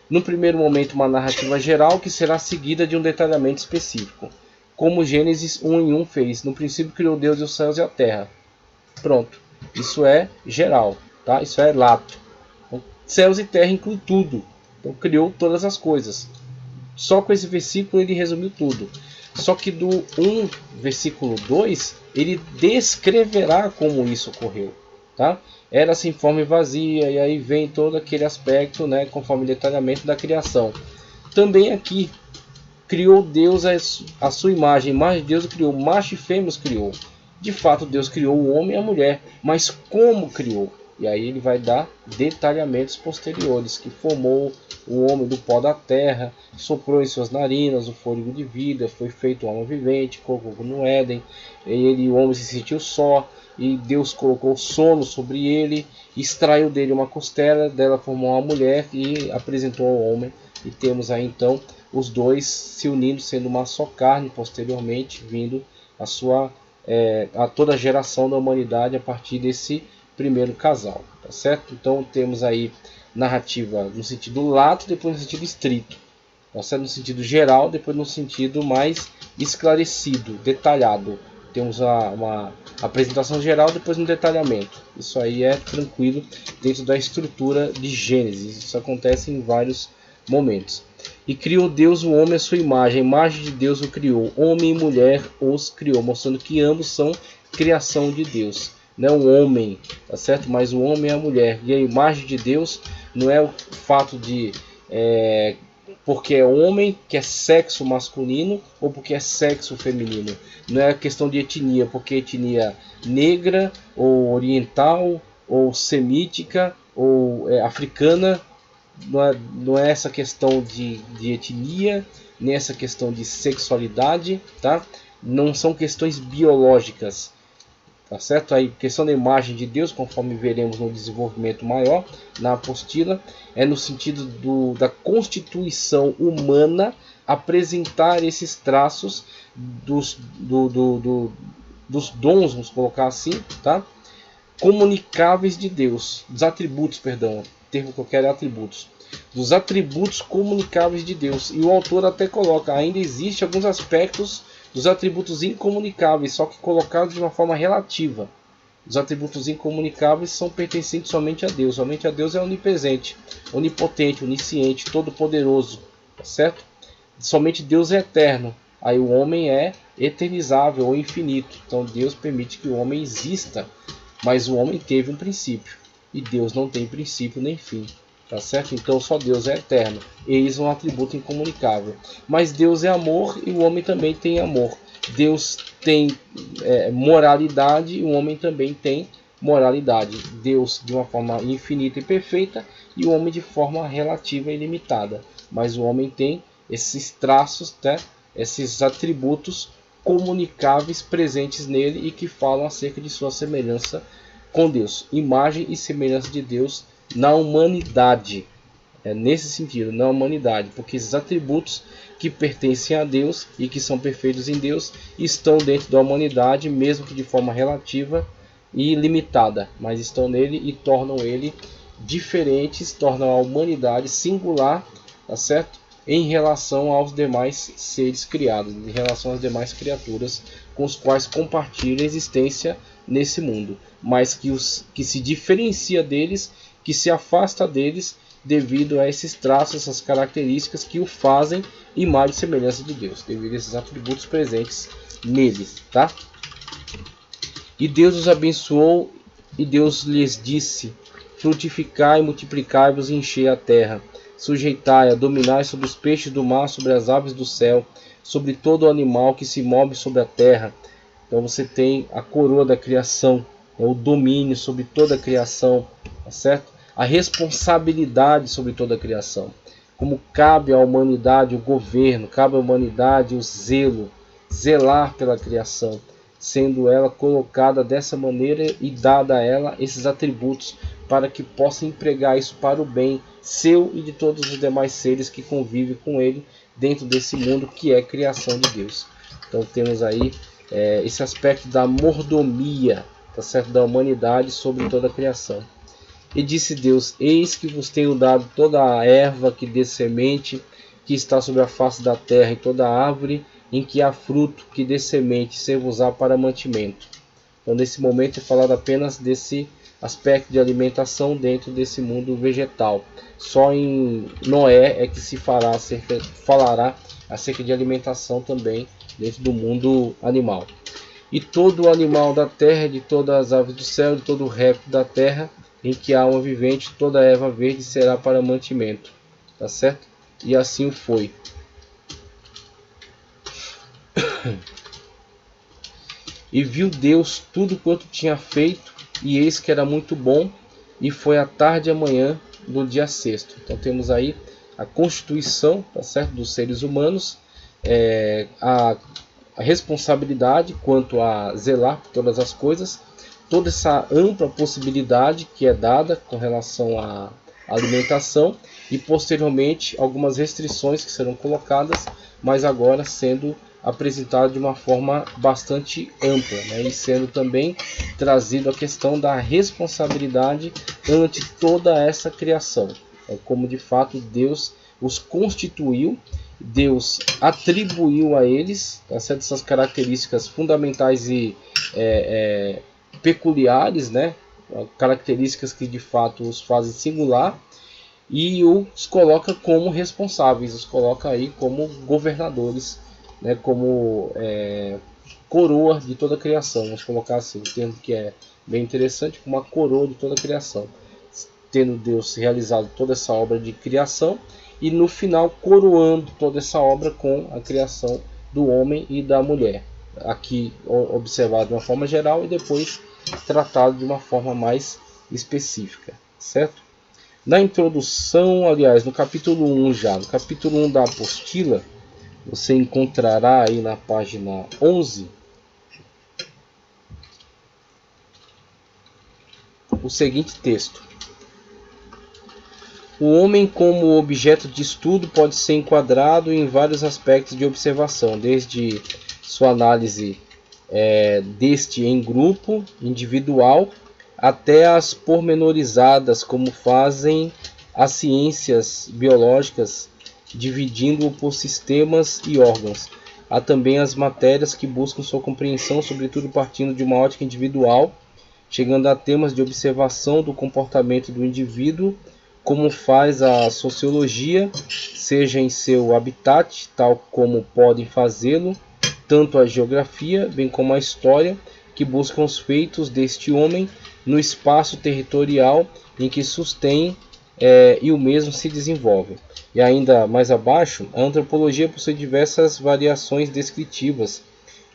no primeiro momento, uma narrativa geral que será seguida de um detalhamento específico, como Gênesis 1 em 1 fez. No princípio criou Deus os céus e a terra. Pronto. Isso é geral, tá? Isso é lato. Então, céus e terra inclui tudo. Então criou todas as coisas. Só com esse versículo ele resumiu tudo. Só que do 1, versículo 2, ele descreverá como isso ocorreu. Tá? Era sem forma e vazia, e aí vem todo aquele aspecto, né, conforme o detalhamento da criação. Também aqui, criou Deus a sua imagem. Imagem de Deus criou, macho e fêmea os criou. De fato, Deus criou o homem e a mulher, mas como criou? E aí ele vai dar detalhamentos posteriores, que formou o homem do pó da terra, soprou em suas narinas o fôlego de vida, foi feito um homem vivente, colocou no Éden, e o homem se sentiu só, e Deus colocou sono sobre ele, extraiu dele uma costela, dela formou uma mulher e apresentou ao homem. E temos aí então os dois se unindo, sendo uma só carne, posteriormente vindo a toda a geração da humanidade a partir desse primeiro casal, tá certo? Então temos aí narrativa no sentido lato, depois no sentido estrito, tá certo? No sentido geral, depois no sentido mais esclarecido, detalhado. Temos uma apresentação geral, depois um detalhamento. Isso aí é tranquilo dentro da estrutura de Gênesis. Isso acontece em vários momentos. E criou Deus o homem à sua imagem. A imagem de Deus o criou. Homem e mulher os criou. Mostrando que ambos são criação de Deus. Não o homem, tá certo? Mas o homem e a mulher. E a imagem de Deus não é o fato de... porque é homem, que é sexo masculino, ou porque é sexo feminino. Não é questão de etnia, porque etnia negra, ou oriental, ou semítica, ou africana. Não é essa questão de etnia, nem essa questão de sexualidade, tá? Não são questões biológicas, tá certo? Aí, questão da imagem de Deus, conforme veremos no desenvolvimento maior, na apostila, é no sentido da constituição humana apresentar esses traços dos dons, vamos colocar assim, tá? Comunicáveis de Deus, dos atributos, perdão, o termo que eu quero é atributos, dos atributos comunicáveis de Deus. E o autor até coloca, ainda existe alguns aspectos dos atributos incomunicáveis, só que colocados de uma forma relativa. Os atributos incomunicáveis são pertencentes somente a Deus. Somente a Deus é onipresente, onipotente, onisciente, todo-poderoso, tá certo? Somente Deus é eterno. Aí o homem é eternizável ou infinito. Então Deus permite que o homem exista, mas o homem teve um princípio e Deus não tem princípio nem fim. Tá certo? Então só Deus é eterno. Eis um atributo incomunicável. Mas Deus é amor e o homem também tem amor. Deus tem moralidade e o homem também tem moralidade. Deus de uma forma infinita e perfeita e o homem de forma relativa e limitada. Mas o homem tem esses traços, tá? Esses atributos comunicáveis presentes nele e que falam acerca de sua semelhança com Deus. Imagem e semelhança de Deus na humanidade, nesse sentido, na humanidade, porque esses atributos que pertencem a Deus e que são perfeitos em Deus estão dentro da humanidade, mesmo que de forma relativa e limitada, mas estão nele e tornam ele diferentes, tornam a humanidade singular, tá certo? Em relação aos demais seres criados, em relação às demais criaturas com os quais compartilha a existência nesse mundo, mas que se diferencia deles, que se afasta deles devido a esses traços, essas características que o fazem imagem e semelhança de Deus, devido a esses atributos presentes neles, tá? E Deus os abençoou e Deus lhes disse: frutificai, multiplicai-vos e enchei a terra, sujeitai-a, dominai sobre os peixes do mar, sobre as aves do céu, sobre todo animal que se move sobre a terra. Então você tem a coroa da criação, o domínio sobre toda a criação, tá certo? A responsabilidade sobre toda a criação. Como cabe à humanidade o governo, cabe à humanidade o zelo, zelar pela criação, sendo ela colocada dessa maneira e dada a ela esses atributos para que possa empregar isso para o bem seu e de todos os demais seres que convivem com ele dentro desse mundo que é criação de Deus. Então temos aí esse aspecto da mordomia, tá certo? Da humanidade sobre toda a criação. E disse Deus: eis que vos tenho dado toda a erva que dê semente, que está sobre a face da terra, e toda a árvore em que há fruto, que dê semente, ser-vos-á para mantimento. Então nesse momento é falado apenas desse aspecto de alimentação dentro desse mundo vegetal. Só em Noé é que se falará acerca de alimentação também dentro do mundo animal. E todo animal da terra, de todas as aves do céu, de todo o réptil da terra, em que há alma vivente, toda a erva verde será para mantimento. Tá certo? E assim foi. E viu Deus tudo quanto tinha feito, e eis que era muito bom, e foi a tarde e a manhã do dia sexto. Então temos aí a constituição, tá certo, dos seres humanos, a responsabilidade quanto a zelar por todas as coisas, toda essa ampla possibilidade que é dada com relação à alimentação e posteriormente algumas restrições que serão colocadas, mas agora sendo apresentado de uma forma bastante ampla, né? E sendo também trazido a questão da responsabilidade ante toda essa criação, como de fato Deus os constituiu, Deus atribuiu a eles essas características fundamentais e peculiares, né? Características que de fato os fazem singular, e os coloca como responsáveis, os coloca aí como governadores, né? Como coroa de toda a criação, vamos colocar assim, um termo que é bem interessante, como a coroa de toda a criação, tendo Deus realizado toda essa obra de criação e no final coroando toda essa obra com a criação do homem e da mulher, aqui observado de uma forma geral e depois tratado de uma forma mais específica, certo? Na introdução, aliás, no capítulo 1 já, no capítulo 1 da apostila, você encontrará aí na página 11 o seguinte texto: o homem como objeto de estudo pode ser enquadrado em vários aspectos de observação, desde sua análise deste em grupo, individual, até as pormenorizadas, como fazem as ciências biológicas, dividindo-o por sistemas e órgãos. Há também as matérias que buscam sua compreensão, sobretudo partindo de uma ótica individual, chegando a temas de observação do comportamento do indivíduo, como faz a sociologia, seja em seu habitat, tal como podem fazê-lo tanto a geografia, bem como a história, que buscam os feitos deste homem no espaço territorial em que sustém e o mesmo se desenvolve. E ainda mais abaixo, a antropologia possui diversas variações descritivas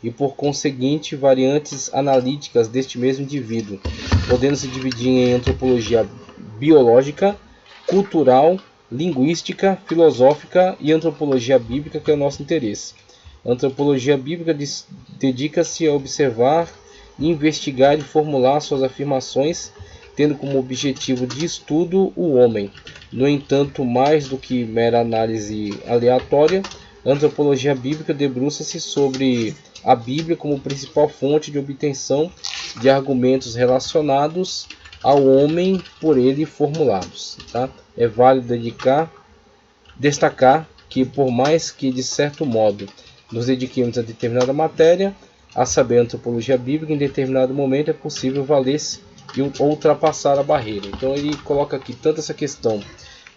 e, por conseguinte, variantes analíticas deste mesmo indivíduo, podendo se dividir em antropologia biológica, cultural, linguística, filosófica e antropologia bíblica, que é o nosso interesse. A antropologia bíblica dedica-se a observar, investigar e formular suas afirmações, tendo como objetivo de estudo o homem. No entanto, mais do que mera análise aleatória, a antropologia bíblica debruça-se sobre a Bíblia como principal fonte de obtenção de argumentos relacionados ao homem por ele formulados. Tá? É válido destacar que, por mais que de certo modo nos dediquemos a determinada matéria, a saber, a antropologia bíblica, em determinado momento é possível valer-se e ultrapassar a barreira. Então ele coloca aqui tanto essa questão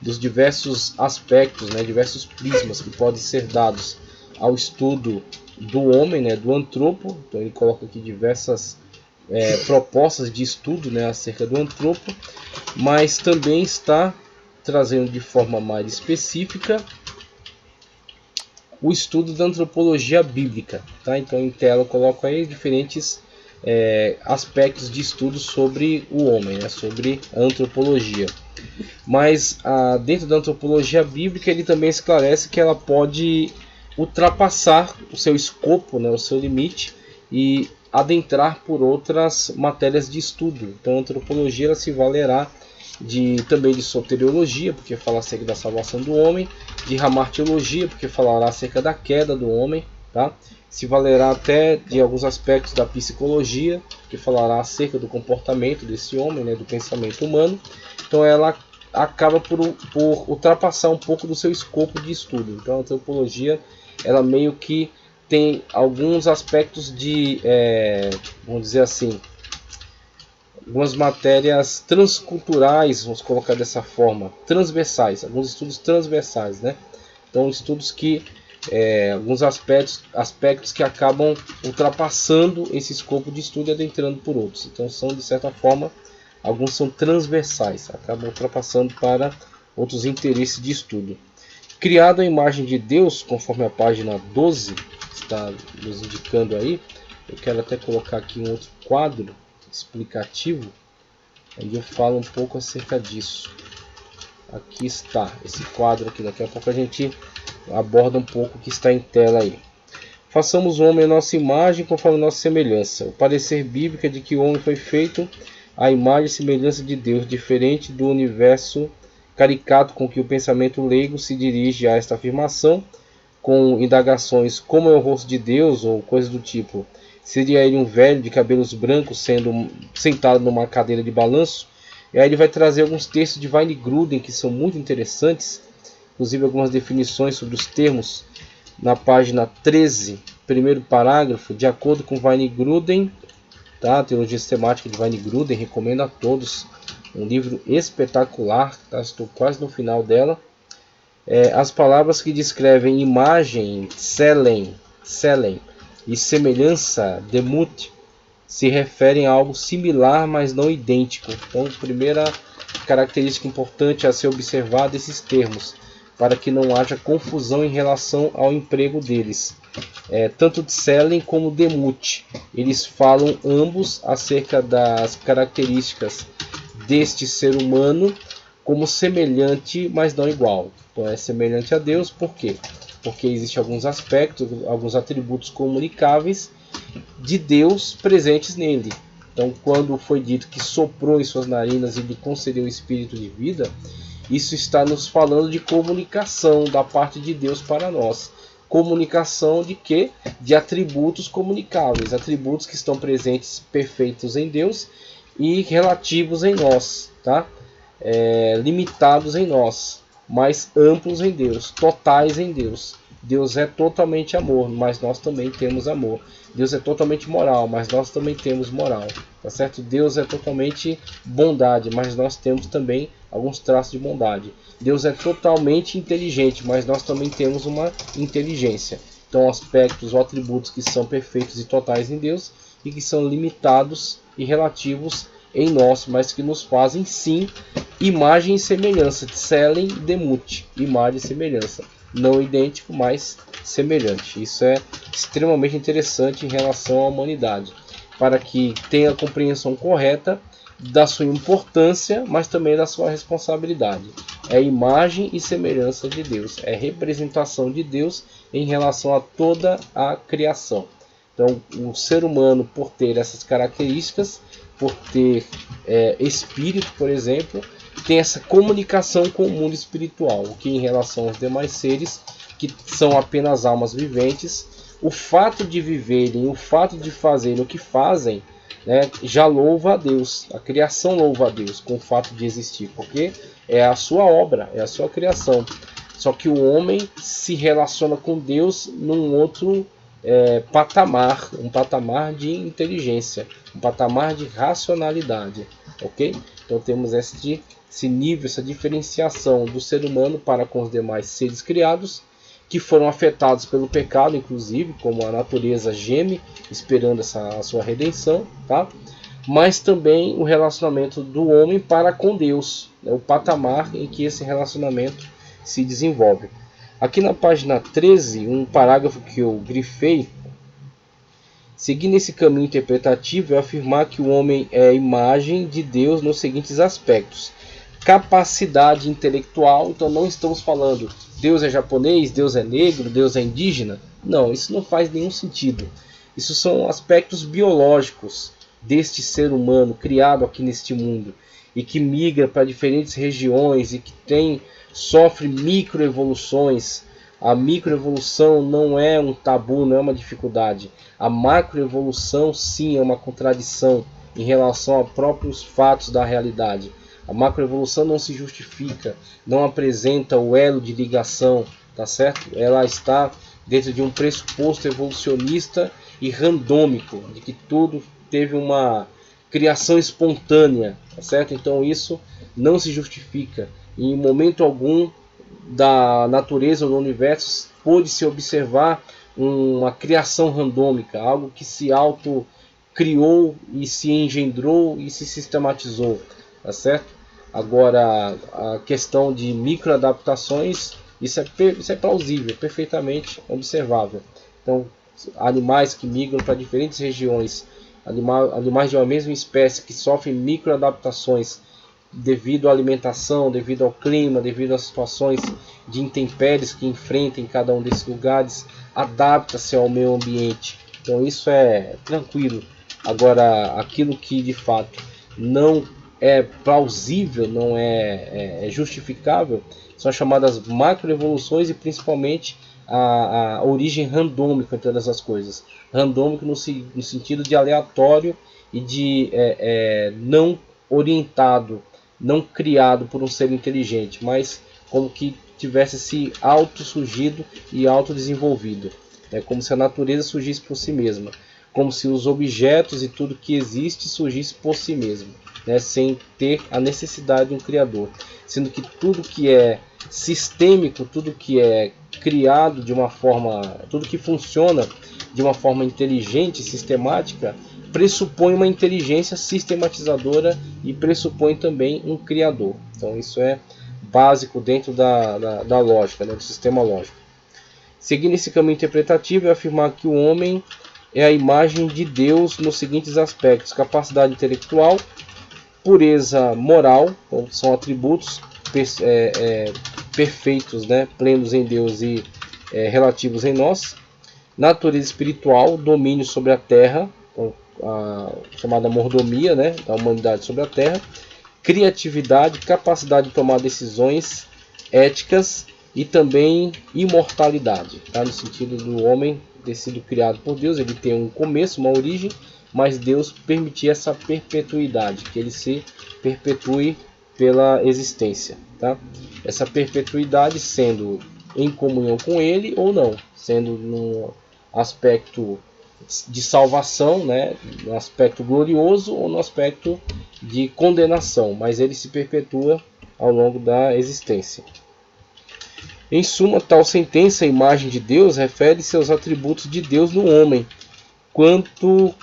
dos diversos aspectos, né, diversos prismas que podem ser dados ao estudo do homem, né, do antropo. Então ele coloca aqui diversas propostas de estudo, né, acerca do antropo, mas também está trazendo de forma mais específica o estudo da antropologia bíblica. Tá? Então em tela eu coloco aí diferentes aspectos de estudo sobre o homem, né, sobre a antropologia. Mas dentro da antropologia bíblica ele também esclarece que ela pode ultrapassar o seu escopo, né, o seu limite, e adentrar por outras matérias de estudo. Então a antropologia ela se valerá também de soteriologia, porque fala acerca da salvação do homem, de hamartiologia, porque falará acerca da queda do homem, tá? Se valerá até de alguns aspectos da psicologia, que falará acerca do comportamento desse homem, né, do pensamento humano. Então ela acaba por ultrapassar um pouco do seu escopo de estudo. Então a antropologia, ela meio que tem alguns aspectos de, vamos dizer assim, algumas matérias transculturais, vamos colocar dessa forma, transversais, alguns estudos transversais, né? Então estudos que, alguns aspectos que acabam ultrapassando esse escopo de estudo e adentrando por outros. Então são, de certa forma, alguns são transversais, acabam ultrapassando para outros interesses de estudo. Criado à imagem de Deus, conforme a página 12 está nos indicando aí, eu quero até colocar aqui um outro quadro explicativo, onde eu falo um pouco acerca disso. Aqui está esse quadro aqui, daqui a pouco a gente aborda um pouco o que está em tela aí. Façamos o homem a nossa imagem, conforme a nossa semelhança. O parecer bíblico é de que o homem foi feito à imagem e semelhança de Deus, diferente do universo caricato com que o pensamento leigo se dirige a esta afirmação, com indagações como é o rosto de Deus ou coisas do tipo. Seria ele um velho de cabelos brancos sentado numa cadeira de balanço? E aí ele vai trazer alguns textos de Weinegruden que são muito interessantes, inclusive algumas definições sobre os termos na página 13, primeiro parágrafo. De acordo com Weinegruden, tá? A Teologia Sistemática de Weinegruden, recomendo a todos, um livro espetacular, tá? Estou quase no final dela. As palavras que descrevem imagem, selen e semelhança, demut, se referem a algo similar, mas não idêntico. Então, a primeira característica importante a ser observada desses termos, para que não haja confusão em relação ao emprego deles. Tanto de selen como demut, eles falam ambos acerca das características deste ser humano como semelhante, mas não igual. Então é semelhante a Deus, por quê? Porque existem alguns aspectos, alguns atributos comunicáveis de Deus presentes nele. Então, quando foi dito que soprou em suas narinas e lhe concedeu o espírito de vida, isso está nos falando de comunicação da parte de Deus para nós. Comunicação de quê? De atributos comunicáveis, atributos que estão presentes, perfeitos em Deus e relativos em nós, tá? Limitados em nós, mas amplos em Deus, totais em Deus. Deus é totalmente amor, mas nós também temos amor. Deus é totalmente moral, mas nós também temos moral, tá certo? Deus é totalmente bondade, mas nós temos também alguns traços de bondade. Deus é totalmente inteligente, mas nós também temos uma inteligência. Então, aspectos ou atributos que são perfeitos e totais em Deus e que são limitados e relativos em nós, mas que nos fazem sim imagem e semelhança, selen demut, imagem e semelhança, não idêntico, mas semelhante. Isso é extremamente interessante em relação à humanidade, para que tenha a compreensão correta da sua importância, mas também da sua responsabilidade. É imagem e semelhança de Deus, é representação de Deus em relação a toda a criação. Então, o ser humano, por ter essas características, por ter espírito, por exemplo, tem essa comunicação com o mundo espiritual, o que em relação aos demais seres, que são apenas almas viventes, o fato de viverem, o fato de fazerem o que fazem, né, já louva a Deus, a criação louva a Deus com o fato de existir, porque é a sua obra, é a sua criação. Só que o homem se relaciona com Deus num outro patamar, um patamar de inteligência, um patamar de racionalidade, ok? Então temos esse nível, essa diferenciação do ser humano para com os demais seres criados, que foram afetados pelo pecado, inclusive, como a natureza geme, esperando a sua redenção, tá? Mas também o relacionamento do homem para com Deus, né? O patamar em que esse relacionamento se desenvolve. Aqui na página 13, um parágrafo que eu grifei, seguindo esse caminho interpretativo, é afirmar que o homem é a imagem de Deus nos seguintes aspectos. Capacidade intelectual, então não estamos falando Deus é japonês, Deus é negro, Deus é indígena. Não, isso não faz nenhum sentido. Isso são aspectos biológicos deste ser humano criado aqui neste mundo. e que migra para diferentes regiões e que sofre microevoluções. A microevolução não é um tabu, não é uma dificuldade. A macroevolução sim é uma contradição em relação a próprios fatos da realidade. A macroevolução não se justifica, não apresenta o elo de ligação, tá certo? Ela está dentro de um pressuposto evolucionista e randômico, de que tudo teve uma criação espontânea, tá certo? Então isso não se justifica. Em momento algum da natureza ou do universo pôde-se observar uma criação randômica, algo que se auto-criou e se engendrou e se sistematizou, tá certo? Agora, a questão de microadaptações, isso é plausível, perfeitamente observável. Então, animais que migram para diferentes regiões, animais de uma mesma espécie que sofrem microadaptações devido à alimentação, devido ao clima, devido às situações de intempéries que enfrentam em cada um desses lugares, adapta-se ao meio ambiente. Então isso é tranquilo. Agora, aquilo que de fato não é plausível, não é justificável, são as chamadas macroevoluções e principalmente a origem randômica entre todas as coisas. Randômico no sentido de aleatório e de não orientado, não criado por um ser inteligente, mas como que tivesse se auto-surgido e autodesenvolvido. É como se a natureza surgisse por si mesma, como se os objetos e tudo que existe surgisse por si mesmo, né, sem ter a necessidade de um criador. Sendo que tudo que é sistêmico, tudo que é criado de uma forma, tudo que funciona de uma forma inteligente, sistemática, pressupõe uma inteligência sistematizadora e pressupõe também um criador. Então isso é básico dentro da lógica, né, do sistema lógico. Seguindo esse caminho interpretativo, é afirmar que o homem é a imagem de Deus nos seguintes aspectos: capacidade intelectual, pureza moral, então são atributos perfeitos, né, plenos em Deus e relativos em nós. Natureza espiritual, domínio sobre a terra, então, a chamada mordomia, né, da humanidade sobre a terra. Criatividade, capacidade de tomar decisões éticas e também imortalidade, tá? No sentido do homem ter sido criado por Deus, ele tem um começo, uma origem, mas Deus permitir essa perpetuidade, que ele se perpetue pela existência, tá? Essa perpetuidade sendo em comunhão com ele ou não, sendo no aspecto de salvação, né, no aspecto glorioso ou no aspecto de condenação, mas ele se perpetua ao longo da existência. Em suma, tal sentença, a imagem de Deus, refere-se aos atributos de Deus no homem, quanto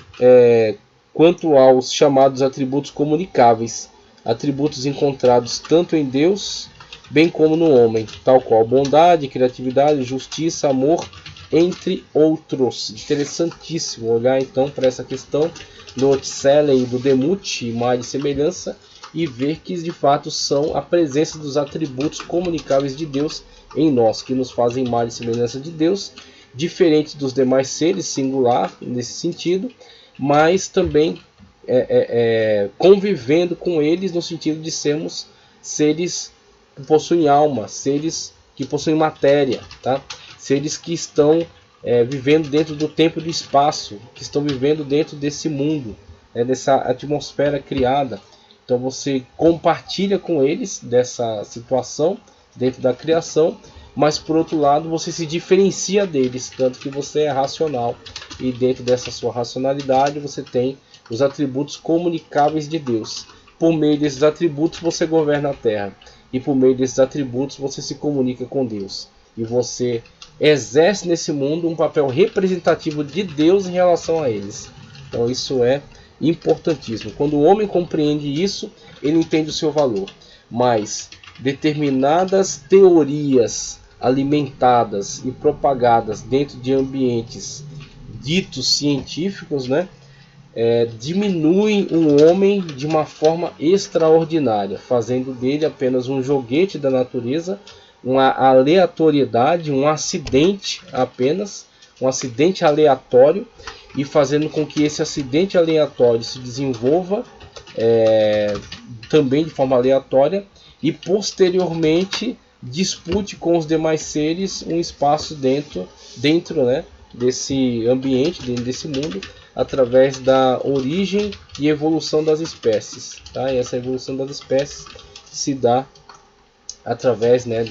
aos chamados atributos comunicáveis, atributos encontrados tanto em Deus, bem como no homem, tal qual bondade, criatividade, justiça, amor, entre outros. Interessantíssimo olhar então para essa questão do Otsele e do Demut, imagem e semelhança, e ver que de fato são a presença dos atributos comunicáveis de Deus em nós, que nos fazem imagem e semelhança de Deus, diferente dos demais seres, singular nesse sentido, mas também convivendo com eles no sentido de sermos seres que possuem alma, seres que possuem matéria, tá? Seres que estão vivendo dentro do tempo e do espaço, que estão vivendo dentro desse mundo, dessa atmosfera criada. Então você compartilha com eles dessa situação dentro da criação, mas por outro lado você se diferencia deles, tanto que você é racional, e dentro dessa sua racionalidade você tem os atributos comunicáveis de Deus. Por meio desses atributos você governa a terra, e por meio desses atributos você se comunica com Deus, e você exerce nesse mundo um papel representativo de Deus em relação a eles. Então isso é importantíssimo. Quando o homem compreende isso, ele entende o seu valor. Mas determinadas teorias alimentadas e propagadas dentro de ambientes ditos científicos, né, diminuem o homem de uma forma extraordinária, fazendo dele apenas um joguete da natureza, uma aleatoriedade, um acidente apenas, um acidente aleatório, e fazendo com que esse acidente aleatório se desenvolva também de forma aleatória, e posteriormente dispute com os demais seres um espaço dentro né, desse ambiente, dentro desse mundo, através da origem e evolução das espécies. Tá? E essa evolução das espécies se dá através, né,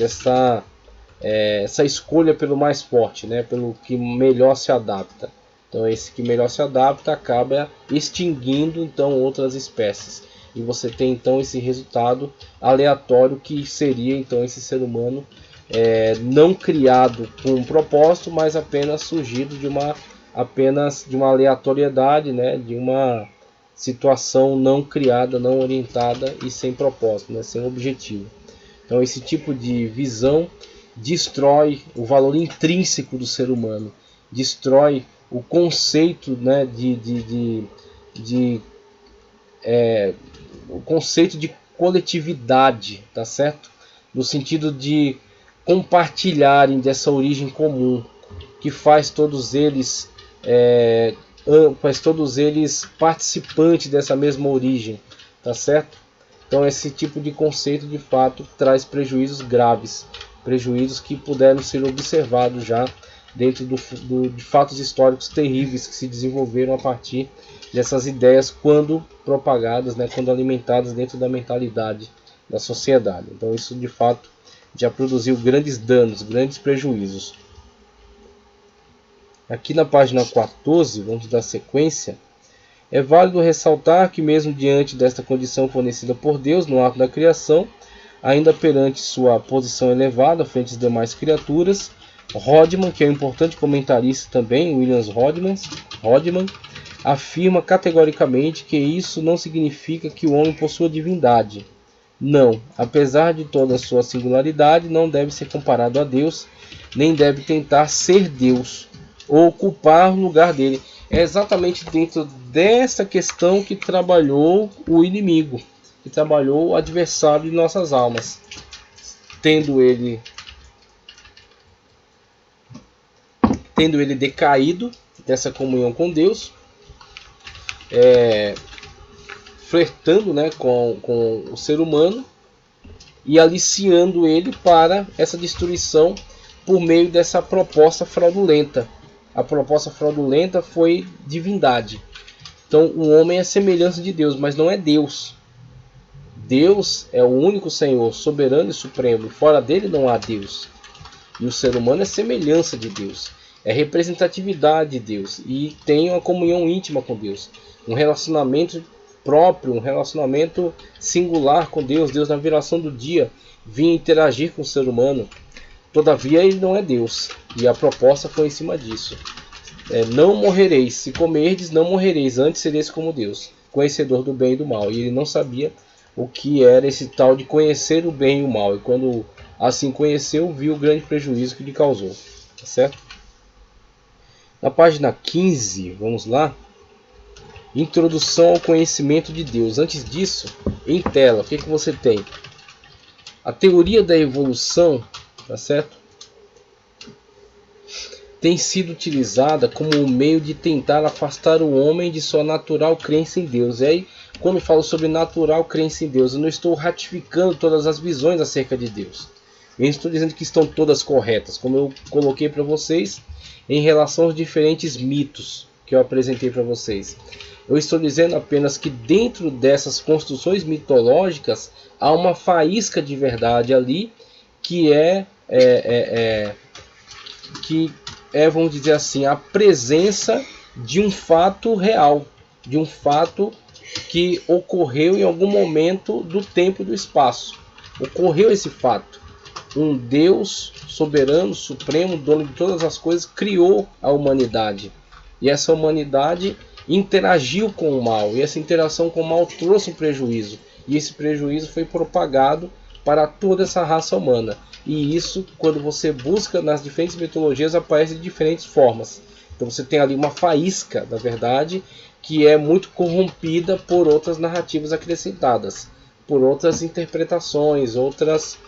essa escolha pelo mais forte, né, pelo que melhor se adapta. Então esse que melhor se adapta acaba extinguindo então outras espécies. E você tem então esse resultado aleatório que seria então esse ser humano não criado com um propósito, mas apenas surgido de uma aleatoriedade, né, de uma situação não criada, não orientada e sem propósito, né, sem objetivo. Então esse tipo de visão destrói o valor intrínseco do ser humano, destrói o conceito, né, o conceito de coletividade, tá certo? No sentido de compartilharem dessa origem comum, que faz todos eles participantes dessa mesma origem, tá certo? Então esse tipo de conceito de fato traz prejuízos graves, prejuízos que puderam ser observados já dentro de fatos históricos terríveis que se desenvolveram a partir dessas ideias quando propagadas, né, quando alimentadas dentro da mentalidade da sociedade. Então isso de fato já produziu grandes danos, grandes prejuízos. Aqui na página 14, vamos dar sequência. É válido ressaltar que mesmo diante desta condição fornecida por Deus no ato da criação, ainda perante sua posição elevada frente às demais criaturas, Rodman, que é um importante comentarista também, William Rodman, afirma categoricamente que isso não significa que o homem possua divindade. Não, apesar de toda a sua singularidade, não deve ser comparado a Deus, nem deve tentar ser Deus ou ocupar o lugar dele. É exatamente dentro dessa questão que trabalhou o inimigo, que trabalhou o adversário de nossas almas, tendo ele decaído dessa comunhão com Deus, flertando, né, com o ser humano e aliciando ele para essa destruição por meio dessa proposta fraudulenta. A proposta fraudulenta foi divindade. Então o homem é semelhança de Deus, mas não é Deus. Deus é o único Senhor, soberano e supremo. Fora dele não há Deus. E o ser humano é semelhança de Deus. É representatividade de Deus. E tem uma comunhão íntima com Deus. Um relacionamento próprio, um relacionamento singular com Deus. Deus na viração do dia vinha interagir com o ser humano. Todavia ele não é Deus. E a proposta foi em cima disso. Não morrereis. Se comerdes, não morrereis. Antes sereis como Deus, conhecedor do bem e do mal. E ele não sabia o que era esse tal de conhecer o bem e o mal. E quando assim conheceu, viu o grande prejuízo que lhe causou. Tá certo? Na página 15, vamos lá. Introdução ao conhecimento de Deus. Antes disso, em tela, o que você tem? A teoria da evolução, tá certo? Tem sido utilizada como um meio de tentar afastar o homem de sua natural crença em Deus. E aí, quando falo sobre natural crença em Deus, eu não estou ratificando todas as visões acerca de Deus. Eu estou dizendo que estão todas corretas, como eu coloquei para vocês em relação aos diferentes mitos que eu apresentei para vocês. Eu estou dizendo apenas que dentro dessas construções mitológicas há uma faísca de verdade ali que vamos dizer assim, a presença de um fato real, de um fato que ocorreu em algum momento do tempo e do espaço. Ocorreu esse fato. Um Deus soberano, supremo, dono de todas as coisas, criou a humanidade. E essa humanidade interagiu com o mal. E essa interação com o mal trouxe um prejuízo. E esse prejuízo foi propagado para toda essa raça humana. E isso, quando você busca nas diferentes mitologias, aparece de diferentes formas. Então você tem ali uma faísca da verdade que é muito corrompida por outras narrativas acrescentadas, por outras interpretações, outros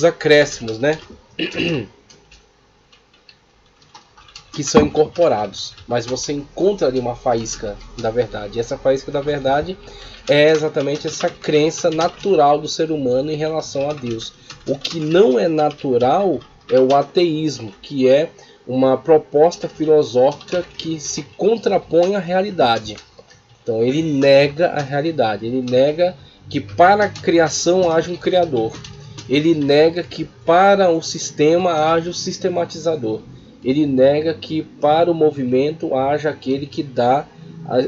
acréscimos, né? que são incorporados, mas você encontra ali uma faísca da verdade. E essa faísca da verdade é exatamente essa crença natural do ser humano em relação a Deus. O que não é natural é o ateísmo, que é uma proposta filosófica que se contrapõe à realidade. Então ele nega a realidade, ele nega que para a criação haja um criador. Ele nega que para o sistema haja o sistematizador. Ele nega que para o movimento haja aquele que dá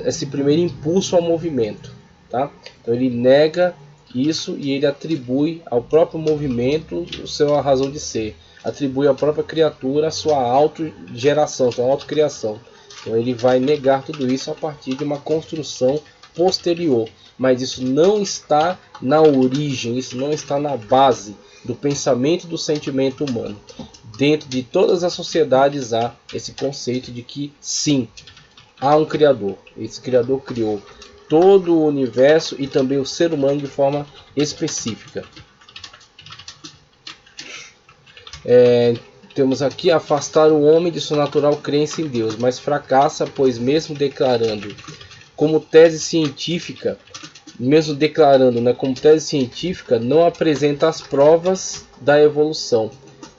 esse primeiro impulso ao movimento. Tá? Então ele nega isso e ele atribui ao próprio movimento a sua razão de ser. Atribui à própria criatura a sua autogeração, sua autocriação. Então ele vai negar tudo isso a partir de uma construção posterior. Mas isso não está na origem, isso não está na base do pensamento e do sentimento humano. Dentro de todas as sociedades há esse conceito de que sim, há um Criador. Esse Criador criou todo o universo e também o ser humano de forma específica. Temos aqui: afastar o homem de sua natural crença em Deus, mas fracassa, pois mesmo declarando como tese científica, não apresenta as provas da evolução.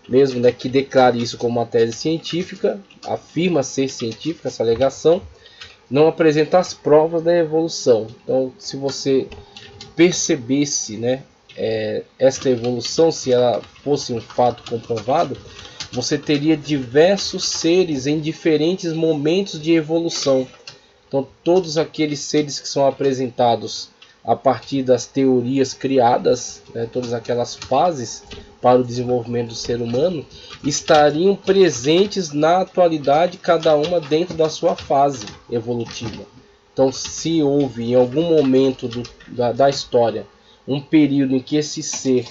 Mesmo que declare isso como uma tese científica, afirma ser científica essa alegação, não apresenta as provas da evolução. Então, se você percebesse, esta evolução, se ela fosse um fato comprovado, você teria diversos seres em diferentes momentos de evolução. Então, todos aqueles seres que são apresentados a partir das teorias criadas, todas aquelas fases para o desenvolvimento do ser humano, estariam presentes na atualidade, cada uma dentro da sua fase evolutiva. Então, se houve em algum momento da história um período em que esse ser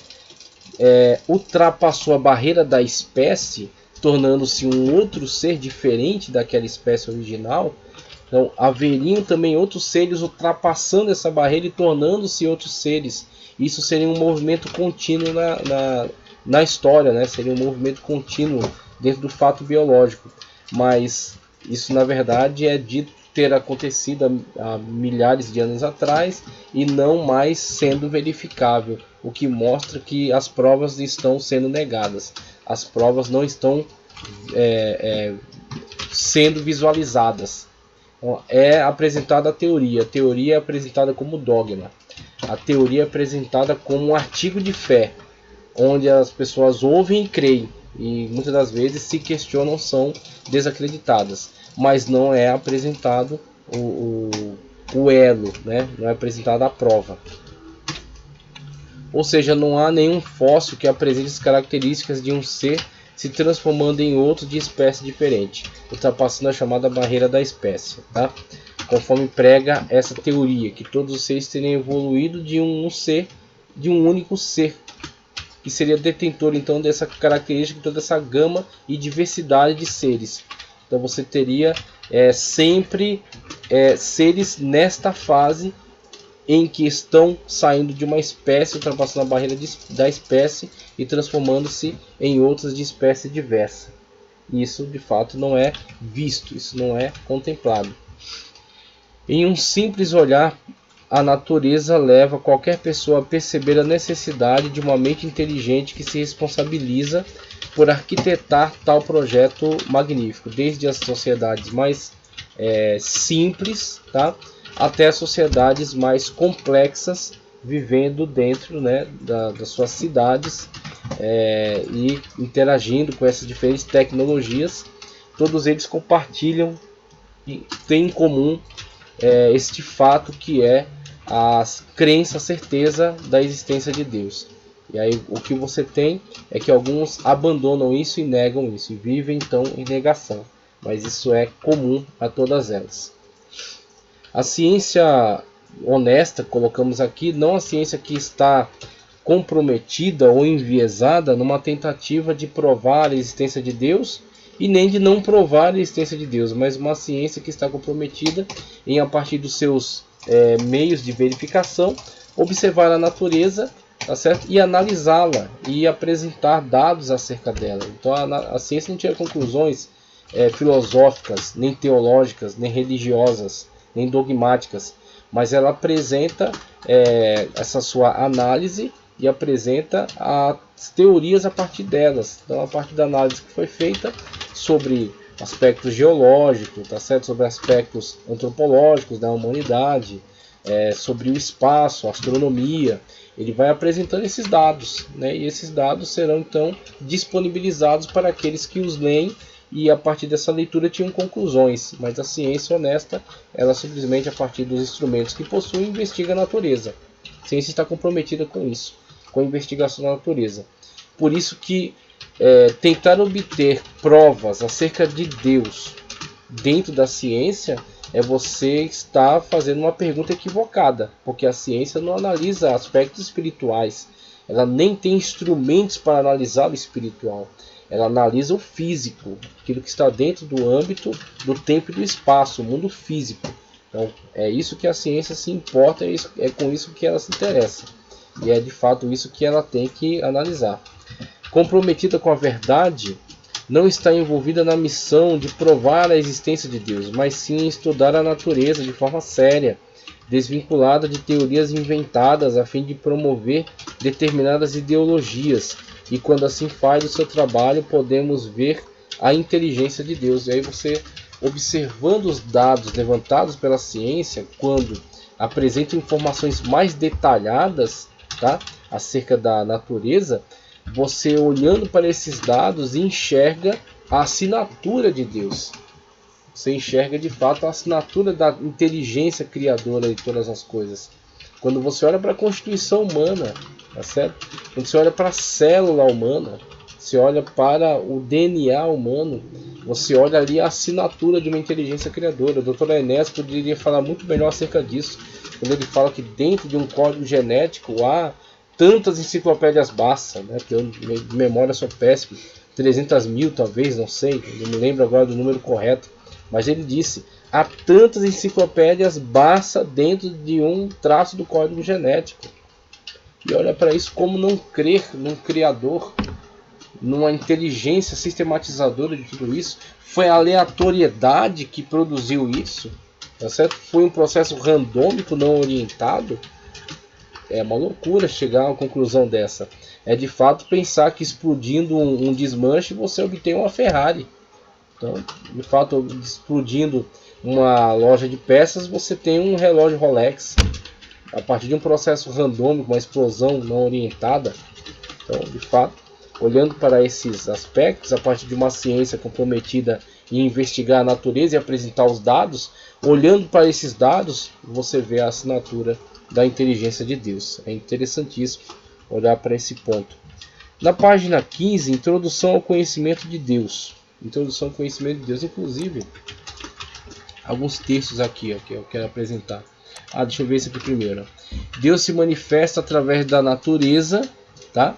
ultrapassou a barreira da espécie, tornando-se um outro ser diferente daquela espécie original, então haveriam também outros seres ultrapassando essa barreira e tornando-se outros seres. Isso seria um movimento contínuo na história, seria um movimento contínuo dentro do fato biológico. Mas isso, na verdade, é dito ter acontecido há milhares de anos atrás e não mais sendo verificável, o que mostra que as provas estão sendo negadas. As provas não estão sendo visualizadas. Então, é apresentada a teoria é apresentada como dogma, a teoria é apresentada como um artigo de fé, onde as pessoas ouvem e creem, e muitas das vezes se questionam, são desacreditadas, mas não é apresentado o elo, não é apresentada a prova. Ou seja, não há nenhum fóssil que apresente as características de um ser se transformando em outro de espécie diferente, ultrapassando a chamada barreira da espécie, tá? Conforme prega essa teoria, que todos os seres teriam evoluído de um único ser, que seria detentor então dessa característica, de toda essa gama e diversidade de seres. Então você teria sempre seres nesta fase em que estão saindo de uma espécie, ultrapassando a barreira da espécie e transformando-se em outras de espécie diversa. Isso de fato não é visto, isso não é contemplado. Em um simples olhar, a natureza leva qualquer pessoa a perceber a necessidade de uma mente inteligente que se responsabiliza por arquitetar tal projeto magnífico, desde as sociedades mais simples, tá? Até as sociedades mais complexas, vivendo dentro das suas cidades e interagindo com essas diferentes tecnologias. Todos eles compartilham e têm em comum este fato, que é a crença, a certeza da existência de Deus. E aí o que você tem é que alguns abandonam isso e negam isso, e vivem então em negação. Mas isso é comum a todas elas. A ciência honesta, colocamos aqui, não a ciência que está comprometida ou enviesada numa tentativa de provar a existência de Deus e nem de não provar a existência de Deus, mas uma ciência que está comprometida em, a partir dos seus meios de verificação, observar a natureza, tá certo? E analisá-la e apresentar dados acerca dela. Então a ciência não tira conclusões filosóficas, nem teológicas, nem religiosas, nem dogmáticas, mas ela apresenta essa sua análise e apresenta as teorias a partir delas. Então, a partir da análise que foi feita sobre aspectos geológicos, tá certo? Sobre aspectos antropológicos da humanidade, sobre o espaço, a astronomia, ele vai apresentando esses dados, né? E esses dados serão então disponibilizados para aqueles que os leem e a partir dessa leitura tinham conclusões. Mas a ciência honesta, ela simplesmente a partir dos instrumentos que possui investiga a natureza. A ciência está comprometida com isso, com a investigação da natureza. Por isso que tentar obter provas acerca de Deus dentro da ciência é você estar fazendo uma pergunta equivocada, porque a ciência não analisa aspectos espirituais, ela nem tem instrumentos para analisar o espiritual, ela analisa o físico, aquilo que está dentro do âmbito do tempo e do espaço, o mundo físico. Então é isso que a ciência se importa, é com isso que ela se interessa, e é de fato isso que ela tem que analisar. Comprometida com a verdade, não está envolvida na missão de provar a existência de Deus, mas sim em estudar a natureza de forma séria, desvinculada de teorias inventadas a fim de promover determinadas ideologias. E quando assim faz o seu trabalho, podemos ver a inteligência de Deus. E aí você, observando os dados levantados pela ciência, quando apresenta informações mais detalhadas, tá, acerca da natureza, você olhando para esses dados enxerga a assinatura de Deus. Você enxerga de fato a assinatura da inteligência criadora de todas as coisas. Quando você olha para a constituição humana, tá certo? Quando você olha para a célula humana, você olha para o DNA humano, você olha ali a assinatura de uma inteligência criadora. O Dr. Enéas poderia falar muito melhor acerca disso, quando ele fala que dentro de um código genético há tantas enciclopédias Barça, né? Que eu de memória sou péssimo, 300 mil talvez, não sei, não me lembro agora do número correto, mas ele disse, há tantas enciclopédias Barça dentro de um traço do código genético. E olha para isso, como não crer num criador, numa inteligência sistematizadora de tudo isso? Foi a aleatoriedade que produziu isso, tá certo? Foi um processo randômico não orientado. É uma loucura chegar a uma conclusão dessa. É de fato pensar que explodindo um desmanche você obtém uma Ferrari. Então, de fato, explodindo uma loja de peças você tem um relógio Rolex. A partir de um processo randômico, uma explosão não orientada. Então, de fato, olhando para esses aspectos, a partir de uma ciência comprometida em investigar a natureza e apresentar os dados, olhando para esses dados, você vê a assinatura da inteligência de Deus. É interessantíssimo olhar para esse ponto. Na página 15, introdução ao conhecimento de Deus. Introdução ao conhecimento de Deus, inclusive, alguns textos aqui que eu quero apresentar. Deixa eu ver esse aqui primeiro. Deus se manifesta através da natureza, tá?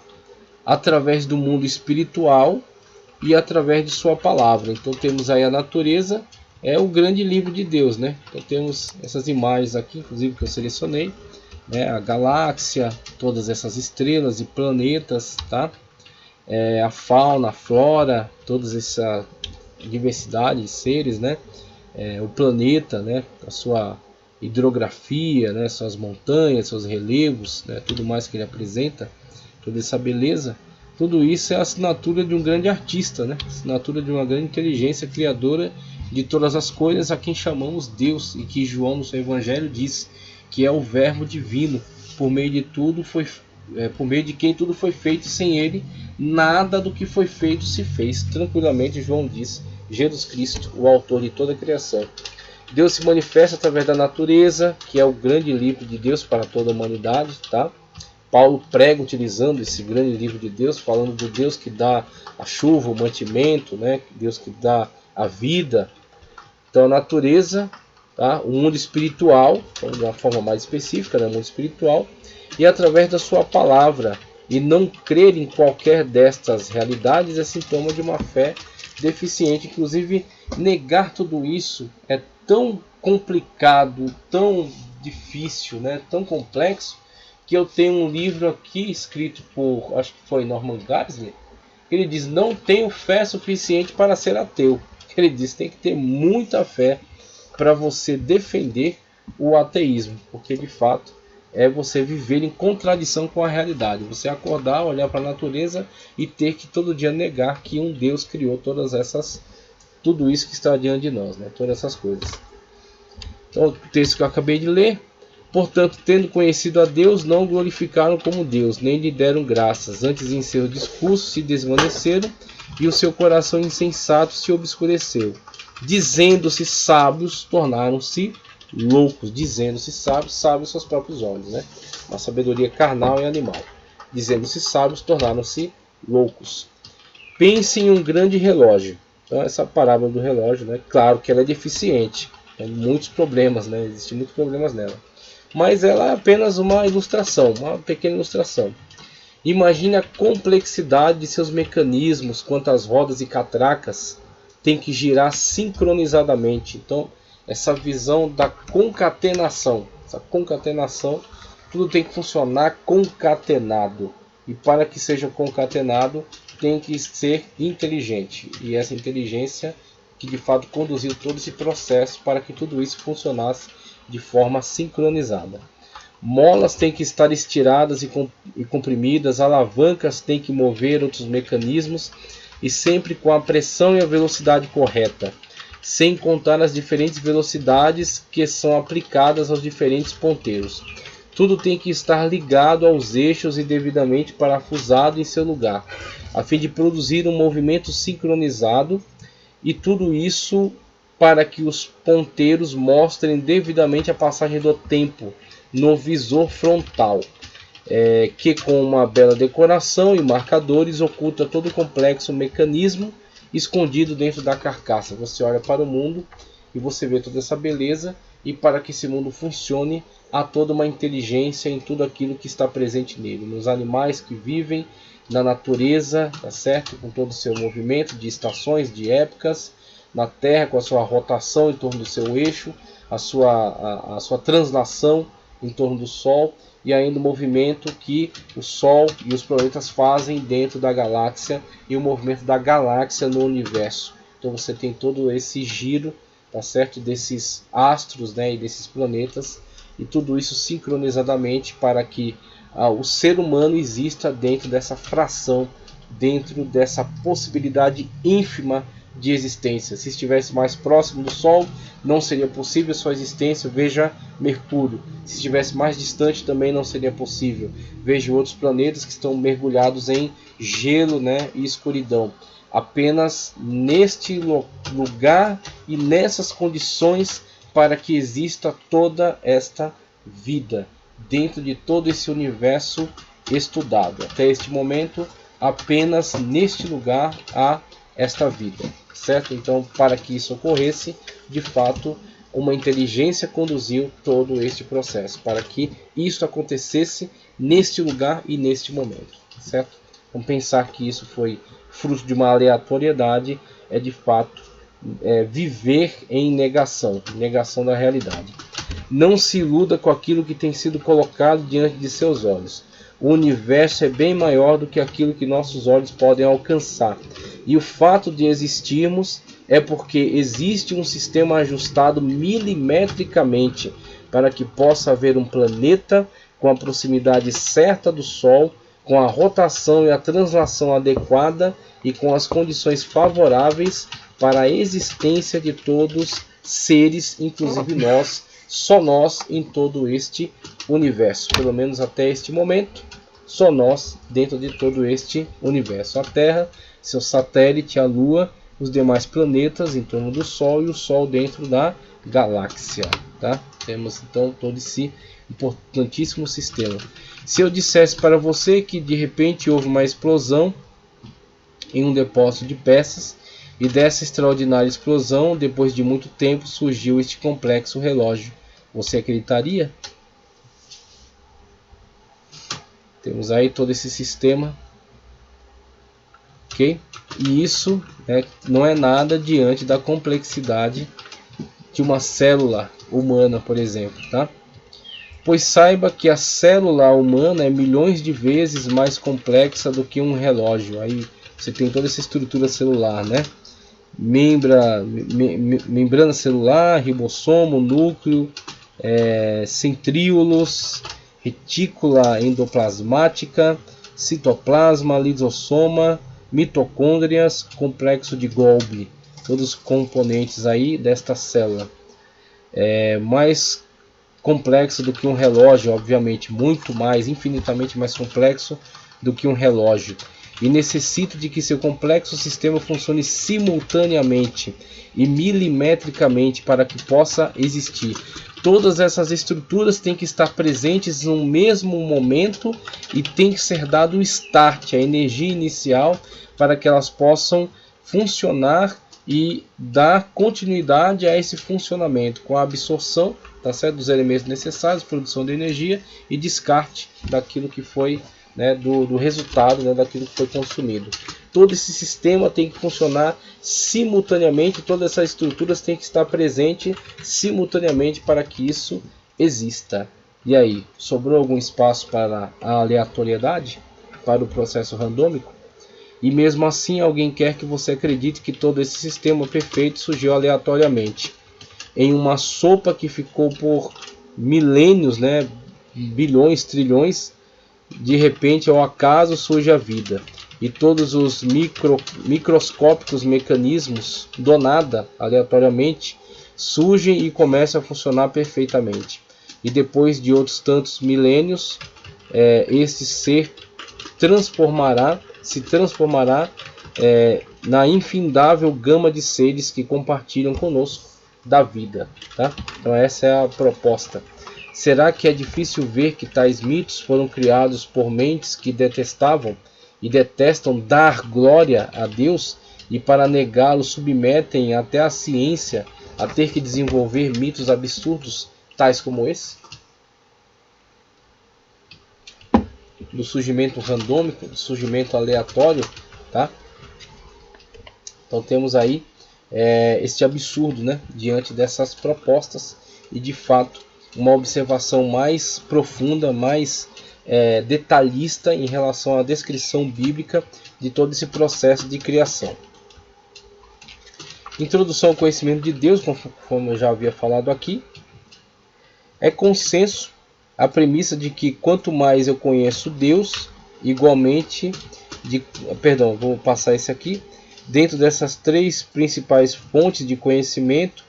Através do mundo espiritual e através de sua palavra. Então temos aí a natureza, é o grande livro de Deus, né? Então temos essas imagens aqui, inclusive que eu selecionei, né? A galáxia, todas essas estrelas e planetas, tá? A fauna, a flora, toda essa diversidade de seres, né? O planeta, né? A sua hidrografia, né? Suas montanhas, seus relevos, né? Tudo mais que ele apresenta, toda essa beleza. Tudo isso é a assinatura de um grande artista, né? Assinatura de uma grande inteligência criadora de todas as coisas, a quem chamamos Deus, e que João no seu Evangelho diz que é o Verbo divino, por meio de tudo por meio de quem tudo foi feito, sem ele nada do que foi feito se fez. Tranquilamente João diz, Jesus Cristo, o autor de toda a criação. Deus se manifesta através da natureza, que é o grande livro de Deus para toda a humanidade, tá? Paulo prega utilizando esse grande livro de Deus, falando do Deus que dá a chuva, o mantimento, né? Deus que dá a vida. Então a natureza, tá? O mundo espiritual, de uma forma mais específica, né? O mundo espiritual, e através da sua palavra. E não crer em qualquer destas realidades é sintoma de uma fé deficiente. Inclusive, negar tudo isso é tão complicado, tão difícil, né? Tão complexo, que eu tenho um livro aqui escrito por, acho que foi Norman Geisler, ele diz, não tenho fé suficiente para ser ateu. que ele diz, tem que ter muita fé para você defender o ateísmo, porque de fato é você viver em contradição com a realidade, você acordar, olhar para a natureza e ter que todo dia negar que um Deus criou tudo isso que está diante de nós, né? Todas essas coisas. Então, o texto que eu acabei de ler: portanto, tendo conhecido a Deus, não o glorificaram como Deus, nem lhe deram graças, antes em seu discurso se desvaneceram, e o seu coração insensato se obscureceu. Dizendo-se sábios, tornaram-se loucos. Dizendo-se sábios seus próprios olhos, né? Uma sabedoria carnal e animal. Dizendo-se sábios, tornaram-se loucos. Pense em um grande relógio. Então, essa parábola do relógio, né? Claro que ela é deficiente, tem muitos problemas, né? Existem muitos problemas nela, mas ela é apenas uma ilustração, uma pequena ilustração. Imagine a complexidade de seus mecanismos, quantas rodas e catracas tem que girar sincronizadamente. Então, essa visão da concatenação, tudo tem que funcionar concatenado. E para que seja concatenado, tem que ser inteligente. E essa inteligência que de fato conduziu todo esse processo para que tudo isso funcionasse de forma sincronizada. Molas têm que estar estiradas e comprimidas, alavancas têm que mover outros mecanismos, e sempre com a pressão e a velocidade correta, sem contar as diferentes velocidades que são aplicadas aos diferentes ponteiros. Tudo tem que estar ligado aos eixos e devidamente parafusado em seu lugar, a fim de produzir um movimento sincronizado, e tudo isso para que os ponteiros mostrem devidamente a passagem do tempo no visor frontal, que com uma bela decoração e marcadores oculta todo o complexo mecanismo escondido dentro da carcaça. Você olha para o mundo e você vê toda essa beleza, e para que esse mundo funcione, há toda uma inteligência em tudo aquilo que está presente nele, nos animais que vivem na natureza, tá certo? Com todo o seu movimento de estações, de épocas, na Terra com a sua rotação em torno do seu eixo, a sua translação em torno do Sol, e ainda o movimento que o Sol e os planetas fazem dentro da galáxia, e o movimento da galáxia no universo. Então você tem todo esse giro, tá certo, desses astros, né, e desses planetas, e tudo isso sincronizadamente para que o ser humano exista dentro dessa fração, dentro dessa possibilidade ínfima de existência. Se estivesse mais próximo do Sol, não seria possível sua existência. Veja Mercúrio. Se estivesse mais distante, também não seria possível. Veja outros planetas que estão mergulhados em gelo, né, e escuridão. Apenas neste lugar e nessas condições para que exista toda esta vida dentro de todo esse universo estudado. Até este momento, apenas neste lugar há esta vida, certo? Então, para que isso ocorresse, de fato, uma inteligência conduziu todo este processo, para que isso acontecesse neste lugar e neste momento, certo? Então, pensar que isso foi fruto de uma aleatoriedade é, de fato, viver em negação da realidade. Não se iluda com aquilo que tem sido colocado diante de seus olhos. O universo é bem maior do que aquilo que nossos olhos podem alcançar. E o fato de existirmos é porque existe um sistema ajustado milimetricamente para que possa haver um planeta com a proximidade certa do Sol, com a rotação e a translação adequada e com as condições favoráveis para a existência de todos seres, inclusive nós, só nós em todo este universo, pelo menos até este momento, só nós dentro de todo este universo. A Terra, seu satélite, a Lua, os demais planetas em torno do Sol e o Sol dentro da galáxia. Tá? Temos então todo esse importantíssimo sistema. Se eu dissesse para você que de repente houve uma explosão em um depósito de peças, e dessa extraordinária explosão, depois de muito tempo, surgiu este complexo relógio, você acreditaria? Temos aí todo esse sistema, ok? E isso não é nada diante da complexidade de uma célula humana, por exemplo, tá? Pois saiba que a célula humana é milhões de vezes mais complexa do que um relógio. Aí você tem toda essa estrutura celular, né? membrana celular, ribossomo, núcleo, centríolos, retícula endoplasmática, citoplasma, lisossoma, mitocôndrias, complexo de Golgi, todos os componentes aí desta célula. Mais complexo do que um relógio, obviamente, muito mais, infinitamente mais complexo do que um relógio, e necessita de que seu complexo sistema funcione simultaneamente e milimetricamente para que possa existir. Todas essas estruturas têm que estar presentes no mesmo momento e tem que ser dado o start, a energia inicial, para que elas possam funcionar e dar continuidade a esse funcionamento, com a absorção, tá certo, dos elementos necessários, produção de energia e descarte daquilo que foi, né, do resultado, né, daquilo que foi consumido. Todo esse sistema tem que funcionar simultaneamente, todas essas estruturas têm que estar presentes simultaneamente para que isso exista. E aí, sobrou algum espaço para a aleatoriedade, para o processo randômico? E mesmo assim alguém quer que você acredite que todo esse sistema perfeito surgiu aleatoriamente, em uma sopa que ficou por milênios, né, bilhões, trilhões. De repente, ao acaso, surge a vida, e todos os microscópicos mecanismos do nada, aleatoriamente, surgem e começam a funcionar perfeitamente. E depois de outros tantos milênios, esse ser se transformará na infindável gama de seres que compartilham conosco da vida, tá? Então essa é a proposta. Será que é difícil ver que tais mitos foram criados por mentes que detestavam e detestam dar glória a Deus, e para negá-lo submetem até a ciência a ter que desenvolver mitos absurdos tais como esse? Do surgimento randômico, do surgimento aleatório, tá? Então temos aí este absurdo, né, diante dessas propostas, e de fato uma observação mais profunda, mais detalhista em relação à descrição bíblica de todo esse processo de criação. Introdução ao conhecimento de Deus, conforme eu já havia falado aqui. É consenso a premissa de que quanto mais eu conheço Deus, igualmente, vou passar esse aqui. Dentro dessas três principais fontes de conhecimento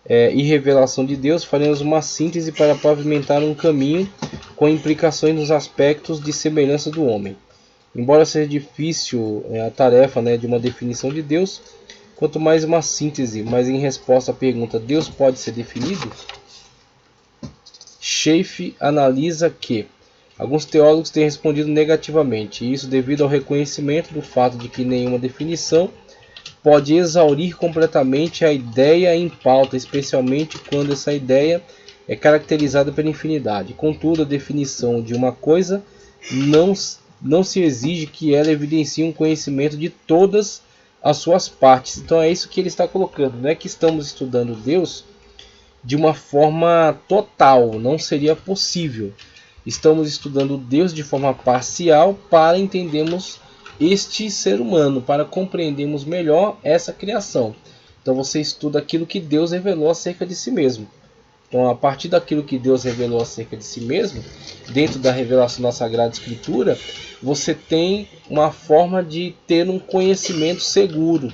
e revelação de Deus, faremos uma síntese para pavimentar um caminho com implicações nos aspectos de semelhança do homem. Embora seja difícil a tarefa, né, de uma definição de Deus, quanto mais uma síntese, mas em resposta à pergunta: Deus pode ser definido? Schaff analisa que alguns teólogos têm respondido negativamente, e isso devido ao reconhecimento do fato de que nenhuma definição pode exaurir completamente a ideia em pauta, especialmente quando essa ideia é caracterizada pela infinidade. Contudo, a definição de uma coisa não se exige que ela evidencie um conhecimento de todas as suas partes. Então é isso que ele está colocando. Não é que estamos estudando Deus de uma forma total, não seria possível. Estamos estudando Deus de forma parcial para entendermos este ser humano, para compreendermos melhor essa criação. Então você estuda aquilo que Deus revelou acerca de si mesmo. Então, a partir daquilo que Deus revelou acerca de si mesmo, dentro da revelação da Sagrada Escritura, você tem uma forma de ter um conhecimento seguro,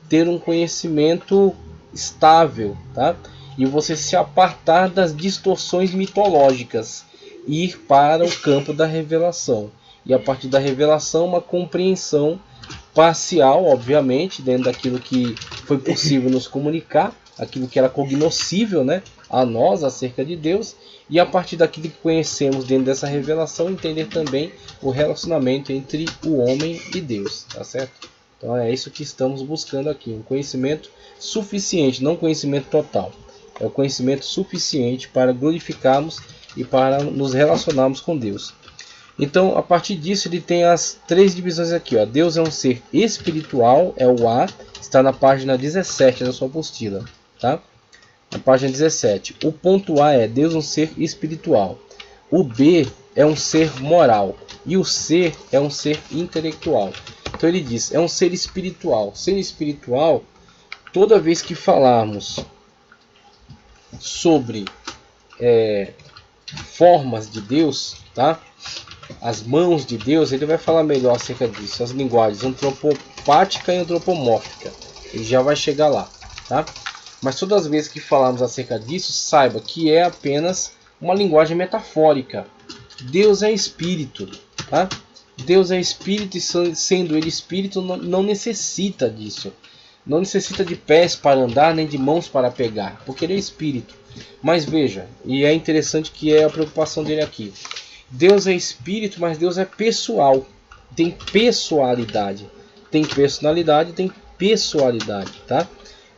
ter um conhecimento estável, tá? E você se apartar das distorções mitológicas e ir para o campo da revelação. E a partir da revelação, uma compreensão parcial, obviamente, dentro daquilo que foi possível nos comunicar, aquilo que era cognoscível, né, a nós acerca de Deus, e a partir daquilo que conhecemos dentro dessa revelação, entender também o relacionamento entre o homem e Deus, tá certo? Então é isso que estamos buscando aqui, um conhecimento suficiente, não conhecimento total. É o conhecimento suficiente para glorificarmos e para nos relacionarmos com Deus. Então, a partir disso, ele tem as três divisões aqui, ó. Deus é um ser espiritual, é o A, está na página 17 da sua apostila, tá? Na página 17. O ponto A é Deus é um ser espiritual. O B é um ser moral. E o C é um ser intelectual. Então ele diz, é um ser espiritual. Ser espiritual toda vez que falarmos sobre formas de Deus, tá? As mãos de Deus, ele vai falar melhor acerca disso, as linguagens antropopática e antropomórfica. Ele já vai chegar lá, tá? Mas todas as vezes que falarmos acerca disso, saiba que é apenas uma linguagem metafórica. Deus é espírito, tá? Deus é espírito e sendo ele espírito não necessita disso. Não necessita de pés para andar, nem de mãos para pegar, porque ele é espírito. Mas veja, e é interessante que é a preocupação dele aqui. Deus é espírito, mas Deus é pessoal. Tem pessoalidade. Tem personalidade, tem pessoalidade, tá?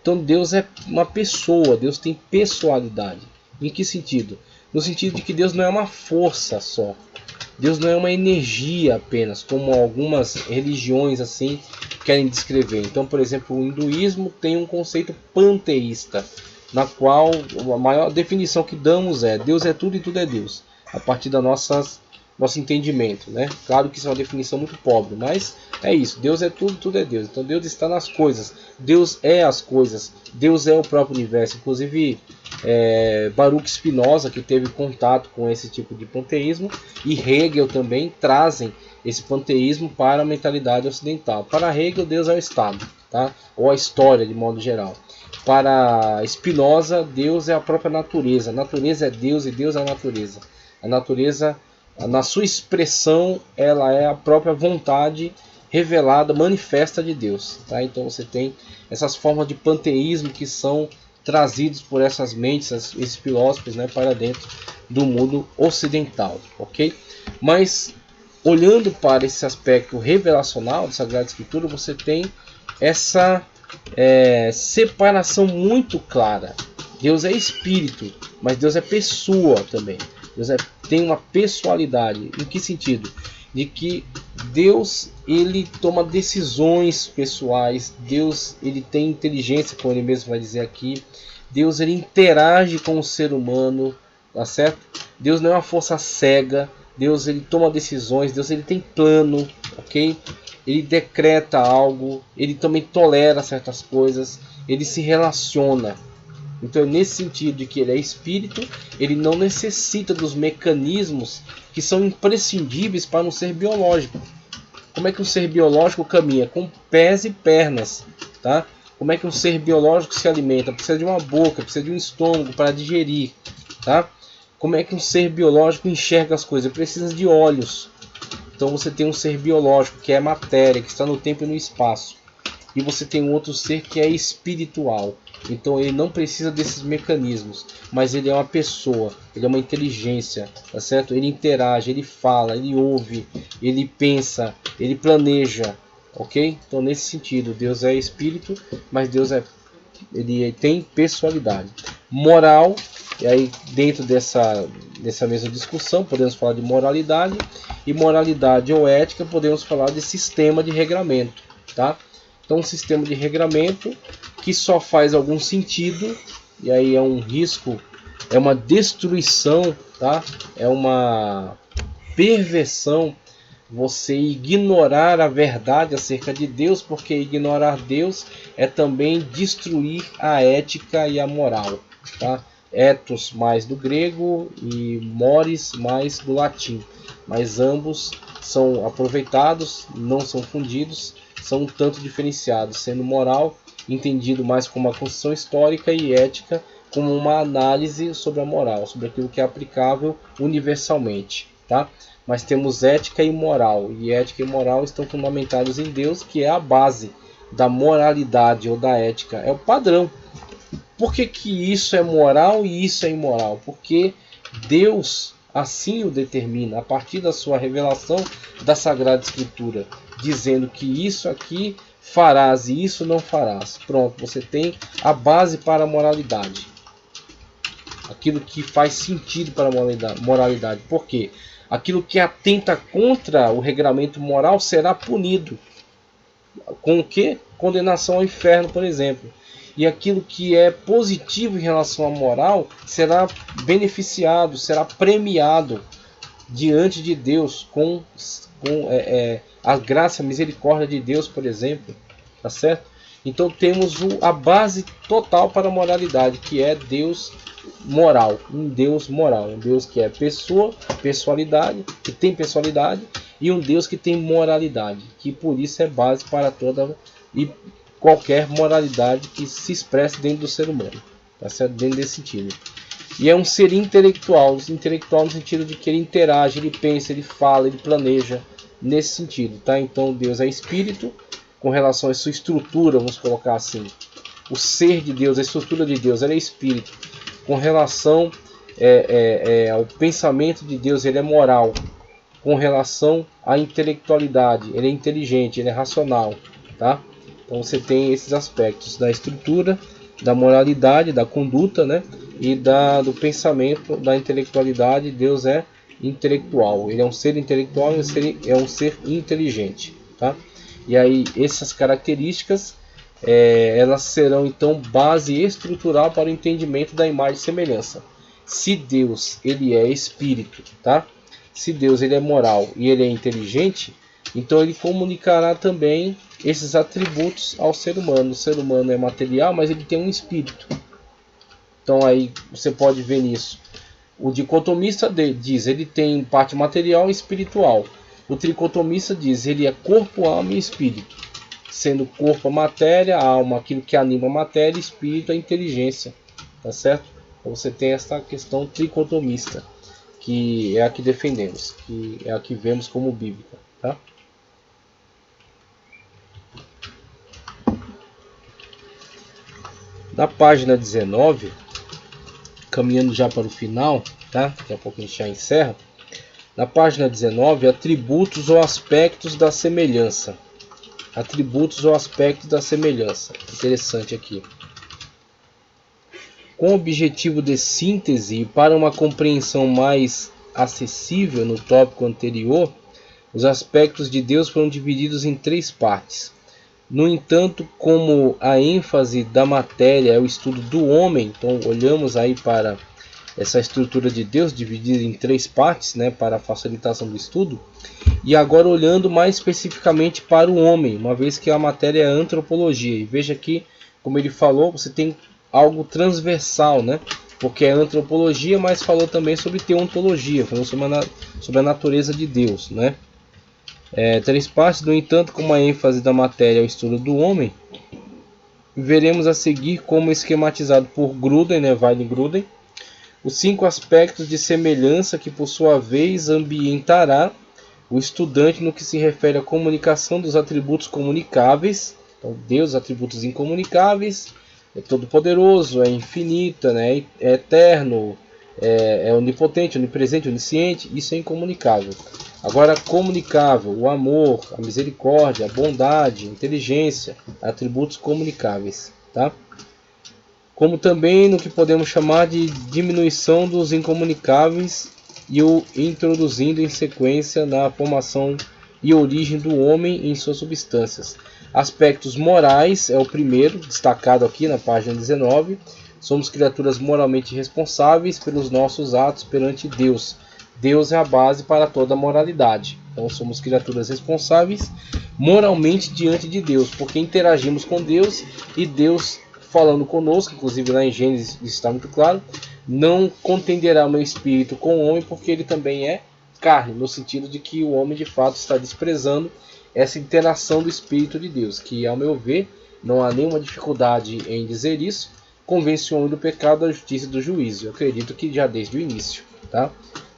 Então Deus é uma pessoa, Deus tem pessoalidade. Em que sentido? No sentido de que Deus não é uma força só. Deus não é uma energia apenas, como algumas religiões assim querem descrever. Então, por exemplo, o hinduísmo tem um conceito panteísta, na qual a maior definição que damos é Deus é tudo e tudo é Deus, a partir da nosso entendimento, né? Claro que isso é uma definição muito pobre, mas é isso, Deus é tudo, tudo é Deus. Então Deus está nas coisas, Deus é as coisas, Deus é o próprio universo. Inclusive Baruch Spinoza, que teve contato com esse tipo de panteísmo, e Hegel também trazem esse panteísmo para a mentalidade ocidental. Para Hegel, Deus é o Estado, tá? Ou a história de modo geral. Para Spinoza, Deus é a própria natureza. A natureza é Deus e Deus é a natureza. A natureza, na sua expressão, ela é a própria vontade revelada, manifesta de Deus, tá? Então você tem essas formas de panteísmo que são trazidos por essas mentes, esses filósofos, né, para dentro do mundo ocidental, ok? Mas olhando para esse aspecto revelacional da Sagrada Escritura, você tem essa separação muito clara. Deus é espírito, mas Deus é pessoa também. Deus tem uma pessoalidade. Em que sentido? De que Deus ele toma decisões pessoais. Deus ele tem inteligência, como ele mesmo vai dizer aqui. Deus ele interage com o ser humano, tá certo? Deus não é uma força cega. Deus ele toma decisões. Deus ele tem plano, ok? Ele decreta algo. Ele também tolera certas coisas. Ele se relaciona. Então, nesse sentido de que ele é espírito, ele não necessita dos mecanismos que são imprescindíveis para um ser biológico. Como é que um ser biológico caminha? Com pés e pernas, tá? Como é que um ser biológico se alimenta? Precisa de uma boca, precisa de um estômago para digerir, tá? Como é que um ser biológico enxerga as coisas? Precisa de olhos. Então você tem um ser biológico que é matéria, que está no tempo e no espaço. E você tem um outro ser que é espiritual. Então ele não precisa desses mecanismos, mas ele é uma pessoa, ele é uma inteligência, tá certo? Ele interage, ele fala, ele ouve, ele pensa, ele planeja, ok? Então nesse sentido, Deus é espírito, mas Deus ele tem pessoalidade. Moral, e aí dentro dessa mesma discussão podemos falar de moralidade, e moralidade ou ética podemos falar de sistema de regramento, tá? Então um sistema de regramento que só faz algum sentido, e aí é um risco, é uma destruição, tá? É uma perversão você ignorar a verdade acerca de Deus, porque ignorar Deus é também destruir a ética e a moral, tá? Ethos mais do grego e mores mais do latim, mas ambos são aproveitados, não são fundidos, são um tanto diferenciados, sendo moral entendido mais como uma construção histórica e ética como uma análise sobre a moral, sobre aquilo que é aplicável universalmente, tá? Mas temos ética e moral, e ética e moral estão fundamentados em Deus, que é a base da moralidade ou da ética, é o padrão. Por que isso é moral e isso é imoral? Porque Deus assim o determina, a partir da sua revelação da Sagrada Escritura, dizendo que isso aqui farás e isso não farás. Pronto, você tem a base para a moralidade. Aquilo que faz sentido para a moralidade. Por quê? Aquilo que atenta contra o regramento moral será punido. Com o quê? Condenação ao inferno, por exemplo. E aquilo que é positivo em relação à moral será beneficiado, será premiado diante de Deus com a graça, a misericórdia de Deus, por exemplo, tá certo? Então temos a base total para a moralidade, que é Deus moral, um Deus moral, um Deus que é pessoa, pessoalidade, que tem pessoalidade, e um Deus que tem moralidade, que por isso é base para toda e qualquer moralidade que se expresse dentro do ser humano, tá certo? Dentro desse sentido. E é um ser intelectual no sentido de que ele interage, ele pensa, ele fala, ele planeja, nesse sentido, tá? Então Deus é espírito, com relação à sua estrutura, vamos colocar assim, o ser de Deus, a estrutura de Deus, ela é espírito. Com relação ao pensamento de Deus, ele é moral. Com relação à intelectualidade, ele é inteligente, ele é racional, tá? Então você tem esses aspectos da estrutura, da moralidade, da conduta, né? E do pensamento, da intelectualidade. Deus é intelectual, ele é um ser intelectual e é um ser inteligente, tá? E aí essas características elas serão então base estrutural para o entendimento da imagem e semelhança. Se Deus ele é espírito, tá? Se Deus ele é moral e ele é inteligente, então ele comunicará também esses atributos ao ser humano. O ser humano é material, mas ele tem um espírito. Então aí você pode ver nisso. O dicotomista diz ele tem parte material e espiritual. O tricotomista diz ele é corpo, alma e espírito. Sendo corpo a matéria, a alma aquilo que anima a matéria, espírito a inteligência, tá certo? Então você tem essa questão tricotomista, que é a que defendemos, que é a que vemos como bíblica, tá? Na página 19, caminhando já para o final, tá? Daqui a pouco a gente já encerra. Na página 19, atributos ou aspectos da semelhança. Atributos ou aspectos da semelhança. Interessante aqui. Com o objetivo de síntese e para uma compreensão mais acessível no tópico anterior, os aspectos de Deus foram divididos em 3 partes. No entanto, como a ênfase da matéria é o estudo do homem, então olhamos aí para essa estrutura de Deus dividida em 3 partes, né, para a facilitação do estudo. E agora olhando mais especificamente para o homem, uma vez que a matéria é a antropologia. E veja aqui, como ele falou, você tem algo transversal, né? Porque é antropologia, mas falou também sobre teontologia, falou sobre a natureza de Deus, né? 3 partes, no entanto, como a ênfase da matéria é o estudo do homem, veremos a seguir como esquematizado por Gruden, né, Weill e Gruden, os 5 aspectos de semelhança que por sua vez ambientará o estudante no que se refere à comunicação dos atributos comunicáveis. Então Deus, atributos incomunicáveis, é todo poderoso, é infinito, né, é eterno, é onipotente, onipresente, onisciente, isso é incomunicável. Agora, comunicável, o amor, a misericórdia, a bondade, a inteligência, atributos comunicáveis, tá? Como também no que podemos chamar de diminuição dos incomunicáveis e o introduzindo em sequência na formação e origem do homem em suas substâncias. Aspectos morais é o primeiro, destacado aqui na página 19. Somos criaturas moralmente responsáveis pelos nossos atos perante Deus. Deus é a base para toda a moralidade. Então somos criaturas responsáveis moralmente diante de Deus, porque interagimos com Deus e Deus falando conosco, inclusive lá em Gênesis está muito claro, não contenderá o meu espírito com o homem, porque ele também é carne, no sentido de que o homem de fato está desprezando essa interação do Espírito de Deus, que ao meu ver não há nenhuma dificuldade em dizer isso, convence o homem do pecado, da justiça e do juízo. Eu acredito que já desde o início, tá?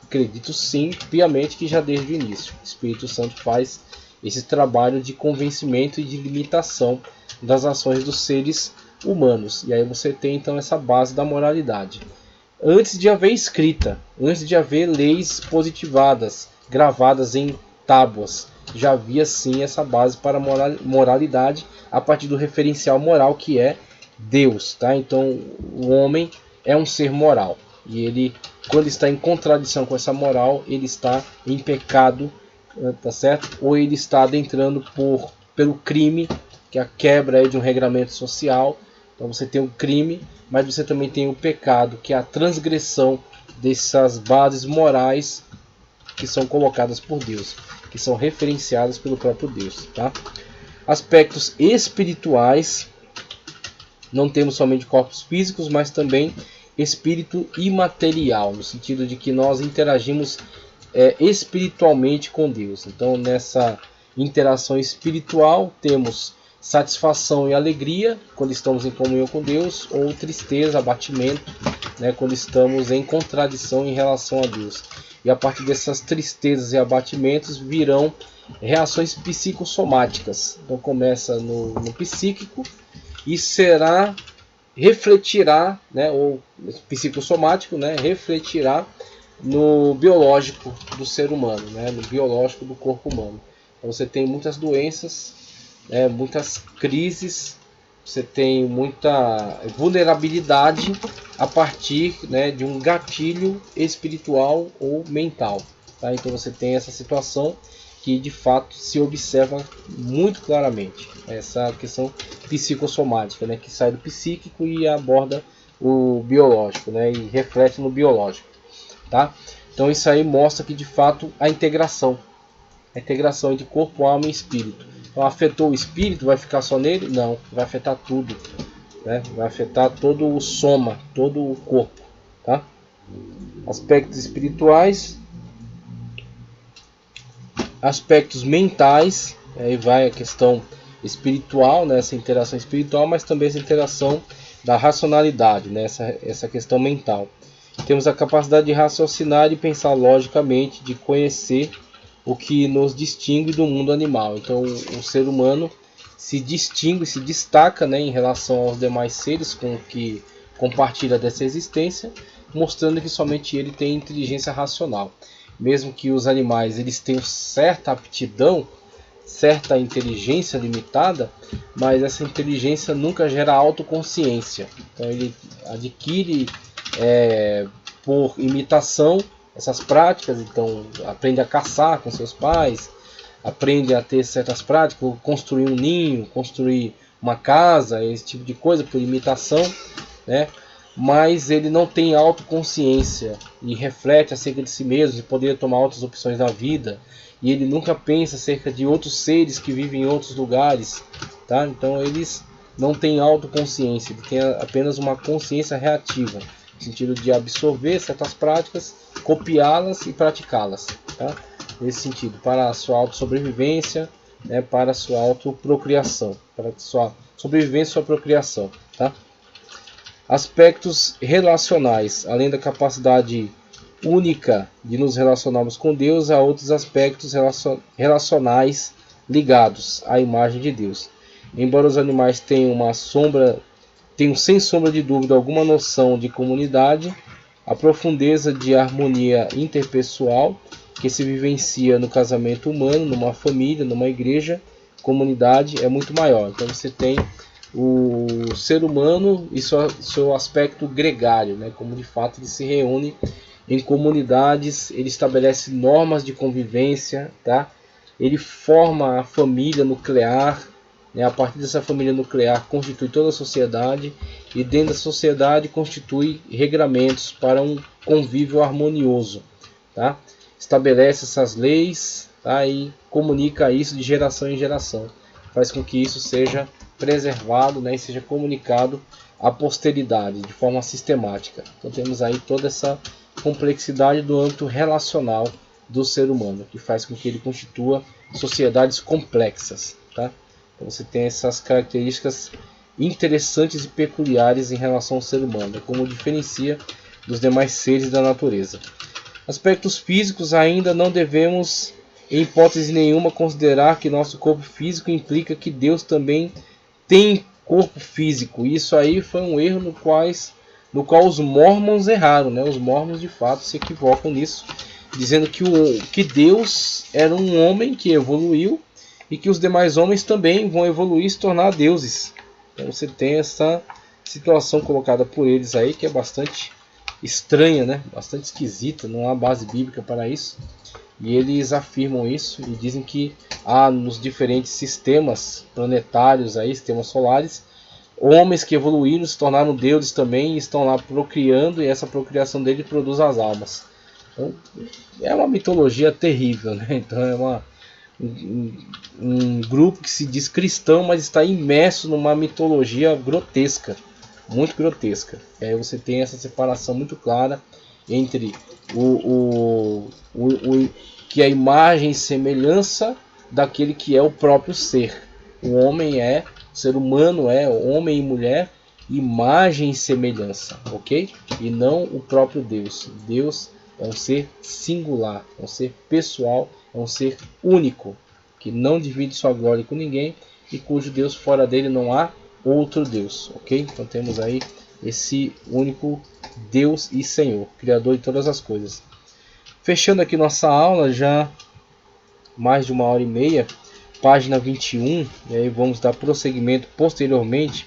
Acredito sim, piamente, que já desde o início o Espírito Santo faz esse trabalho de convencimento e de limitação das ações dos seres humanos. E aí você tem então essa base da moralidade. Antes de haver escrita, antes de haver leis positivadas, gravadas em tábuas, já havia sim essa base para a moralidade a partir do referencial moral que é Deus, tá? Então o homem é um ser moral e ele, quando está em contradição com essa moral, ele está em pecado, tá certo? Ou ele está adentrando pelo crime, que é a quebra de um regramento social. Então você tem o crime, mas você também tem o pecado, que é a transgressão dessas bases morais que são colocadas por Deus, que são referenciadas pelo próprio Deus, tá? Aspectos espirituais, não temos somente corpos físicos, mas também espírito imaterial, no sentido de que nós interagimos espiritualmente com Deus. Então, nessa interação espiritual, temos satisfação e alegria quando estamos em comunhão com Deus, ou tristeza, abatimento, né, quando estamos em contradição em relação a Deus. E a partir dessas tristezas e abatimentos virão reações psicossomáticas. Então começa no psíquico e refletirá, né, ou psicossomático, né, refletirá no biológico do ser humano, né, no biológico do corpo humano. Então você tem muitas doenças, muitas crises, você tem muita vulnerabilidade a partir, né, de um gatilho espiritual ou mental. Tá? Então você tem essa situação que de fato se observa muito claramente, essa questão psicossomática, né, que sai do psíquico e aborda o biológico, né, e reflete no biológico. Tá? Então isso aí mostra que de fato a integração entre corpo, alma e espírito. Então afetou o espírito, vai ficar só nele? Não, vai afetar tudo, né? Vai afetar todo o soma, todo o corpo. Tá? Aspectos espirituais, aspectos mentais, aí vai a questão espiritual, né? Essa interação espiritual, mas também essa interação da racionalidade, né? Essa questão mental. Temos a capacidade de raciocinar e pensar logicamente, de conhecer o que nos distingue do mundo animal. Então o ser humano se distingue, se destaca, né, em relação aos demais seres com que compartilha dessa existência, mostrando que somente ele tem inteligência racional. Mesmo que os animais eles tenham certa aptidão, certa inteligência limitada, mas essa inteligência nunca gera autoconsciência. Então ele adquire por imitação essas práticas, então aprende a caçar com seus pais, aprende a ter certas práticas, construir um ninho, construir uma casa, esse tipo de coisa por imitação, né? Mas ele não tem autoconsciência e reflete acerca de si mesmo, de poder tomar outras opções na vida, e ele nunca pensa acerca de outros seres que vivem em outros lugares, tá? Então eles não têm autoconsciência, ele tem apenas uma consciência reativa, no sentido de absorver certas práticas, copiá-las e praticá-las, tá? Nesse sentido, para a sua autossobrevivência, né, para a sua autoprocriação, para a sua sobrevivência e sua procriação, tá? Aspectos relacionais, além da capacidade única de nos relacionarmos com Deus, há outros aspectos relacionais ligados à imagem de Deus. Embora os animais tenham sem sombra de dúvida alguma noção de comunidade, a profundeza de harmonia interpessoal que se vivencia no casamento humano, numa família, numa igreja, comunidade, é muito maior. Então você tem o ser humano e seu aspecto gregário, né? Como de fato ele se reúne em comunidades, ele estabelece normas de convivência, tá? Ele forma a família nuclear, né? A partir dessa família nuclear constitui toda a sociedade, e dentro da sociedade constitui regramentos para um convívio harmonioso, tá? Estabelece essas leis, tá? E comunica isso de geração em geração, faz com que isso seja preservado, né? E seja comunicado à posteridade de forma sistemática. Então temos aí toda essa complexidade do âmbito relacional do ser humano, que faz com que ele constitua sociedades complexas, tá? Então você tem essas características interessantes e peculiares em relação ao ser humano, como diferencia dos demais seres da natureza. Aspectos físicos, ainda não devemos, em hipótese nenhuma, considerar que nosso corpo físico implica que Deus também tem corpo físico. Isso aí foi um erro no qual os mormons erraram, né? Os mormons de fato se equivocam nisso, dizendo que Deus era um homem que evoluiu e que os demais homens também vão evoluir e se tornar deuses. Então você tem essa situação colocada por eles aí, que é bastante estranha, né? Bastante esquisita, não há base bíblica para isso. E eles afirmam isso e dizem que há nos diferentes sistemas planetários, aí, sistemas solares, homens que evoluíram, se tornaram deuses também e estão lá procriando, e essa procriação dele produz as almas. Então, é uma mitologia terrível, né? Então é um grupo que se diz cristão, mas está imerso numa mitologia grotesca, muito grotesca. E aí você tem essa separação muito clara entre que é a imagem e semelhança daquele que é o próprio ser. O homem é, o ser humano é, homem e mulher, imagem e semelhança, ok? E não o próprio Deus. Deus é um ser singular, é um ser pessoal, é um ser único, que não divide sua glória com ninguém e cujo Deus, fora dele não há outro Deus, ok? Então temos aí esse único Deus e Senhor, Criador de todas as coisas. Fechando aqui nossa aula, já mais de 1h30, página 21, e aí vamos dar prosseguimento posteriormente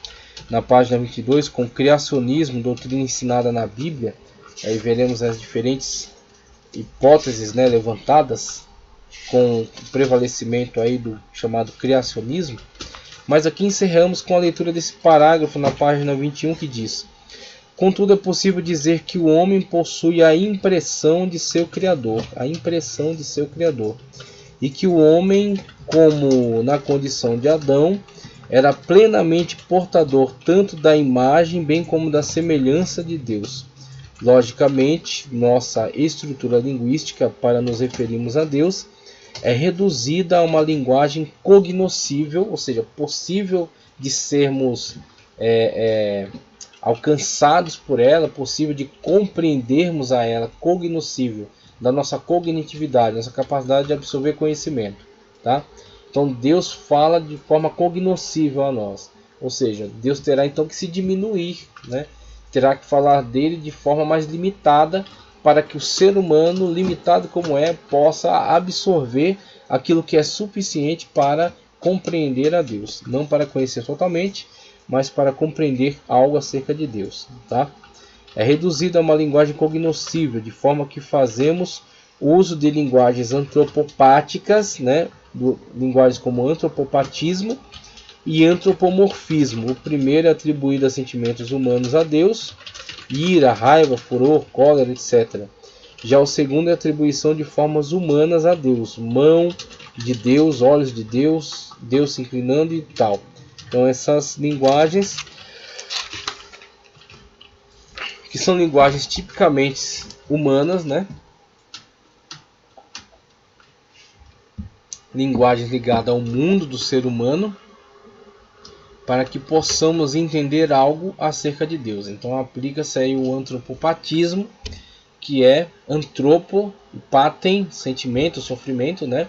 na página 22 com criacionismo, doutrina ensinada na Bíblia. Aí veremos as diferentes hipóteses, né, levantadas com o prevalecimento aí do chamado criacionismo. Mas aqui encerramos com a leitura desse parágrafo na página 21 que diz: contudo, é possível dizer que o homem possui a impressão de seu Criador, e que o homem, como na condição de Adão, era plenamente portador tanto da imagem bem como da semelhança de Deus. Logicamente, nossa estrutura linguística para nos referirmos a Deus é reduzida a uma linguagem cognoscível, ou seja, possível de sermos alcançados por ela, possível de compreendermos a ela, cognoscível, da nossa cognitividade, nossa capacidade de absorver conhecimento, tá? Então Deus fala de forma cognoscível a nós, ou seja, Deus terá então que se diminuir, né? Terá que falar dele de forma mais limitada, para que o ser humano, limitado como é, possa absorver aquilo que é suficiente para compreender a Deus, não para conhecer totalmente, mas para compreender algo acerca de Deus, tá? É reduzida a uma linguagem cognoscível, de forma que fazemos uso de linguagens antropopáticas, né? Linguagens como antropopatismo e antropomorfismo. O primeiro é atribuído a sentimentos humanos a Deus, ira, raiva, furor, cólera, etc. Já o segundo é a atribuição de formas humanas a Deus, mão de Deus, olhos de Deus, Deus se inclinando e tal. Então essas linguagens, que são linguagens tipicamente humanas, né? Linguagens ligadas ao mundo do ser humano, para que possamos entender algo acerca de Deus. Então aplica-se aí o antropopatismo, que é antropo, patem, sentimento, sofrimento, né?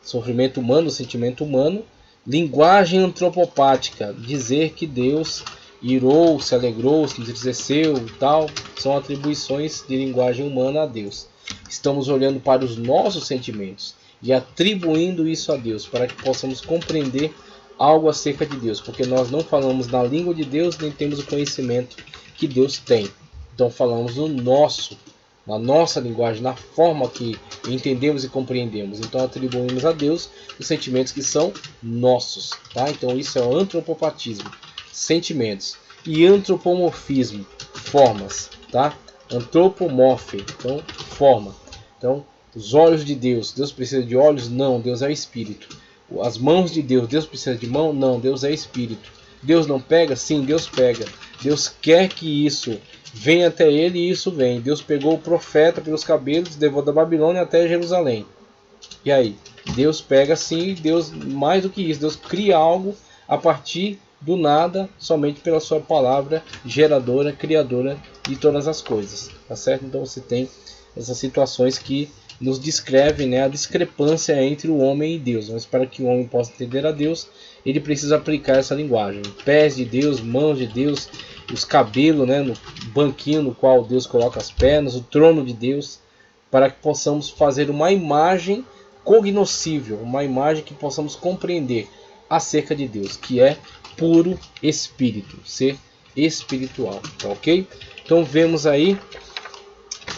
Sofrimento humano, sentimento humano. Linguagem antropopática, dizer que Deus irou, se alegrou, se entristeceu e tal, são atribuições de linguagem humana a Deus. Estamos olhando para os nossos sentimentos e atribuindo isso a Deus, para que possamos compreender algo acerca de Deus, porque nós não falamos na língua de Deus, nem temos o conhecimento que Deus tem. Então falamos no nosso, na nossa linguagem, na forma que entendemos e compreendemos. Então atribuímos a Deus os sentimentos que são nossos, tá? Então isso é o antropopatismo, sentimentos, e antropomorfismo, formas, tá? Antropomorfe, então forma. Então os olhos de Deus, Deus precisa de olhos? Não, Deus é espírito. As mãos de Deus, Deus precisa de mão? Não, Deus é espírito. Deus não pega? Sim, Deus pega. Deus quer que isso venha até ele e isso vem. Deus pegou o profeta pelos cabelos, levou da Babilônia até Jerusalém. E aí? Deus pega sim, Deus, mais do que isso, Deus cria algo a partir do nada, somente pela sua palavra geradora, criadora de todas as coisas. Tá certo? Então você tem essas situações que nos descrevem, né, a discrepância entre o homem e Deus. Mas para que o homem possa entender a Deus, ele precisa aplicar essa linguagem. Pés de Deus, mãos de Deus, os cabelos, né, no banquinho no qual Deus coloca as pernas, o trono de Deus, para que possamos fazer uma imagem cognoscível, uma imagem que possamos compreender acerca de Deus, que é puro espírito, ser espiritual, tá ok? Então vemos aí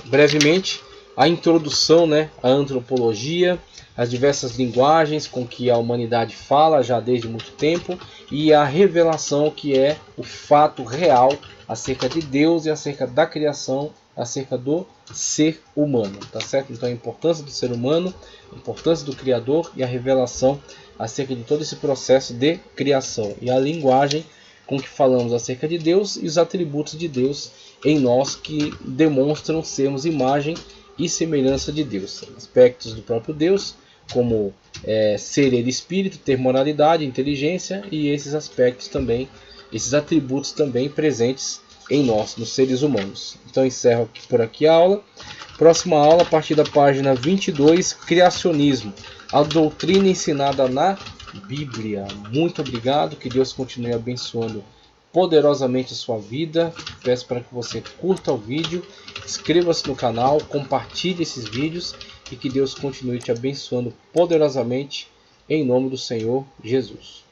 brevemente a introdução, né, à antropologia, as diversas linguagens com que a humanidade fala já desde muito tempo e a revelação que é o fato real acerca de Deus e acerca da criação, acerca do ser humano, tá certo? Então a importância do ser humano, a importância do Criador e a revelação acerca de todo esse processo de criação e a linguagem com que falamos acerca de Deus e os atributos de Deus em nós que demonstram sermos imagem e semelhança de Deus. Aspectos do próprio Deus, como ser ele espírito, ter moralidade, inteligência e esses aspectos também, esses atributos também presentes em nós, nos seres humanos. Então encerro por aqui a aula. Próxima aula, a partir da página 22, Criacionismo, a doutrina ensinada na Bíblia. Muito obrigado, que Deus continue abençoando poderosamente a sua vida. Peço para que você curta o vídeo, inscreva-se no canal, compartilhe esses vídeos e que Deus continue te abençoando poderosamente em nome do Senhor Jesus.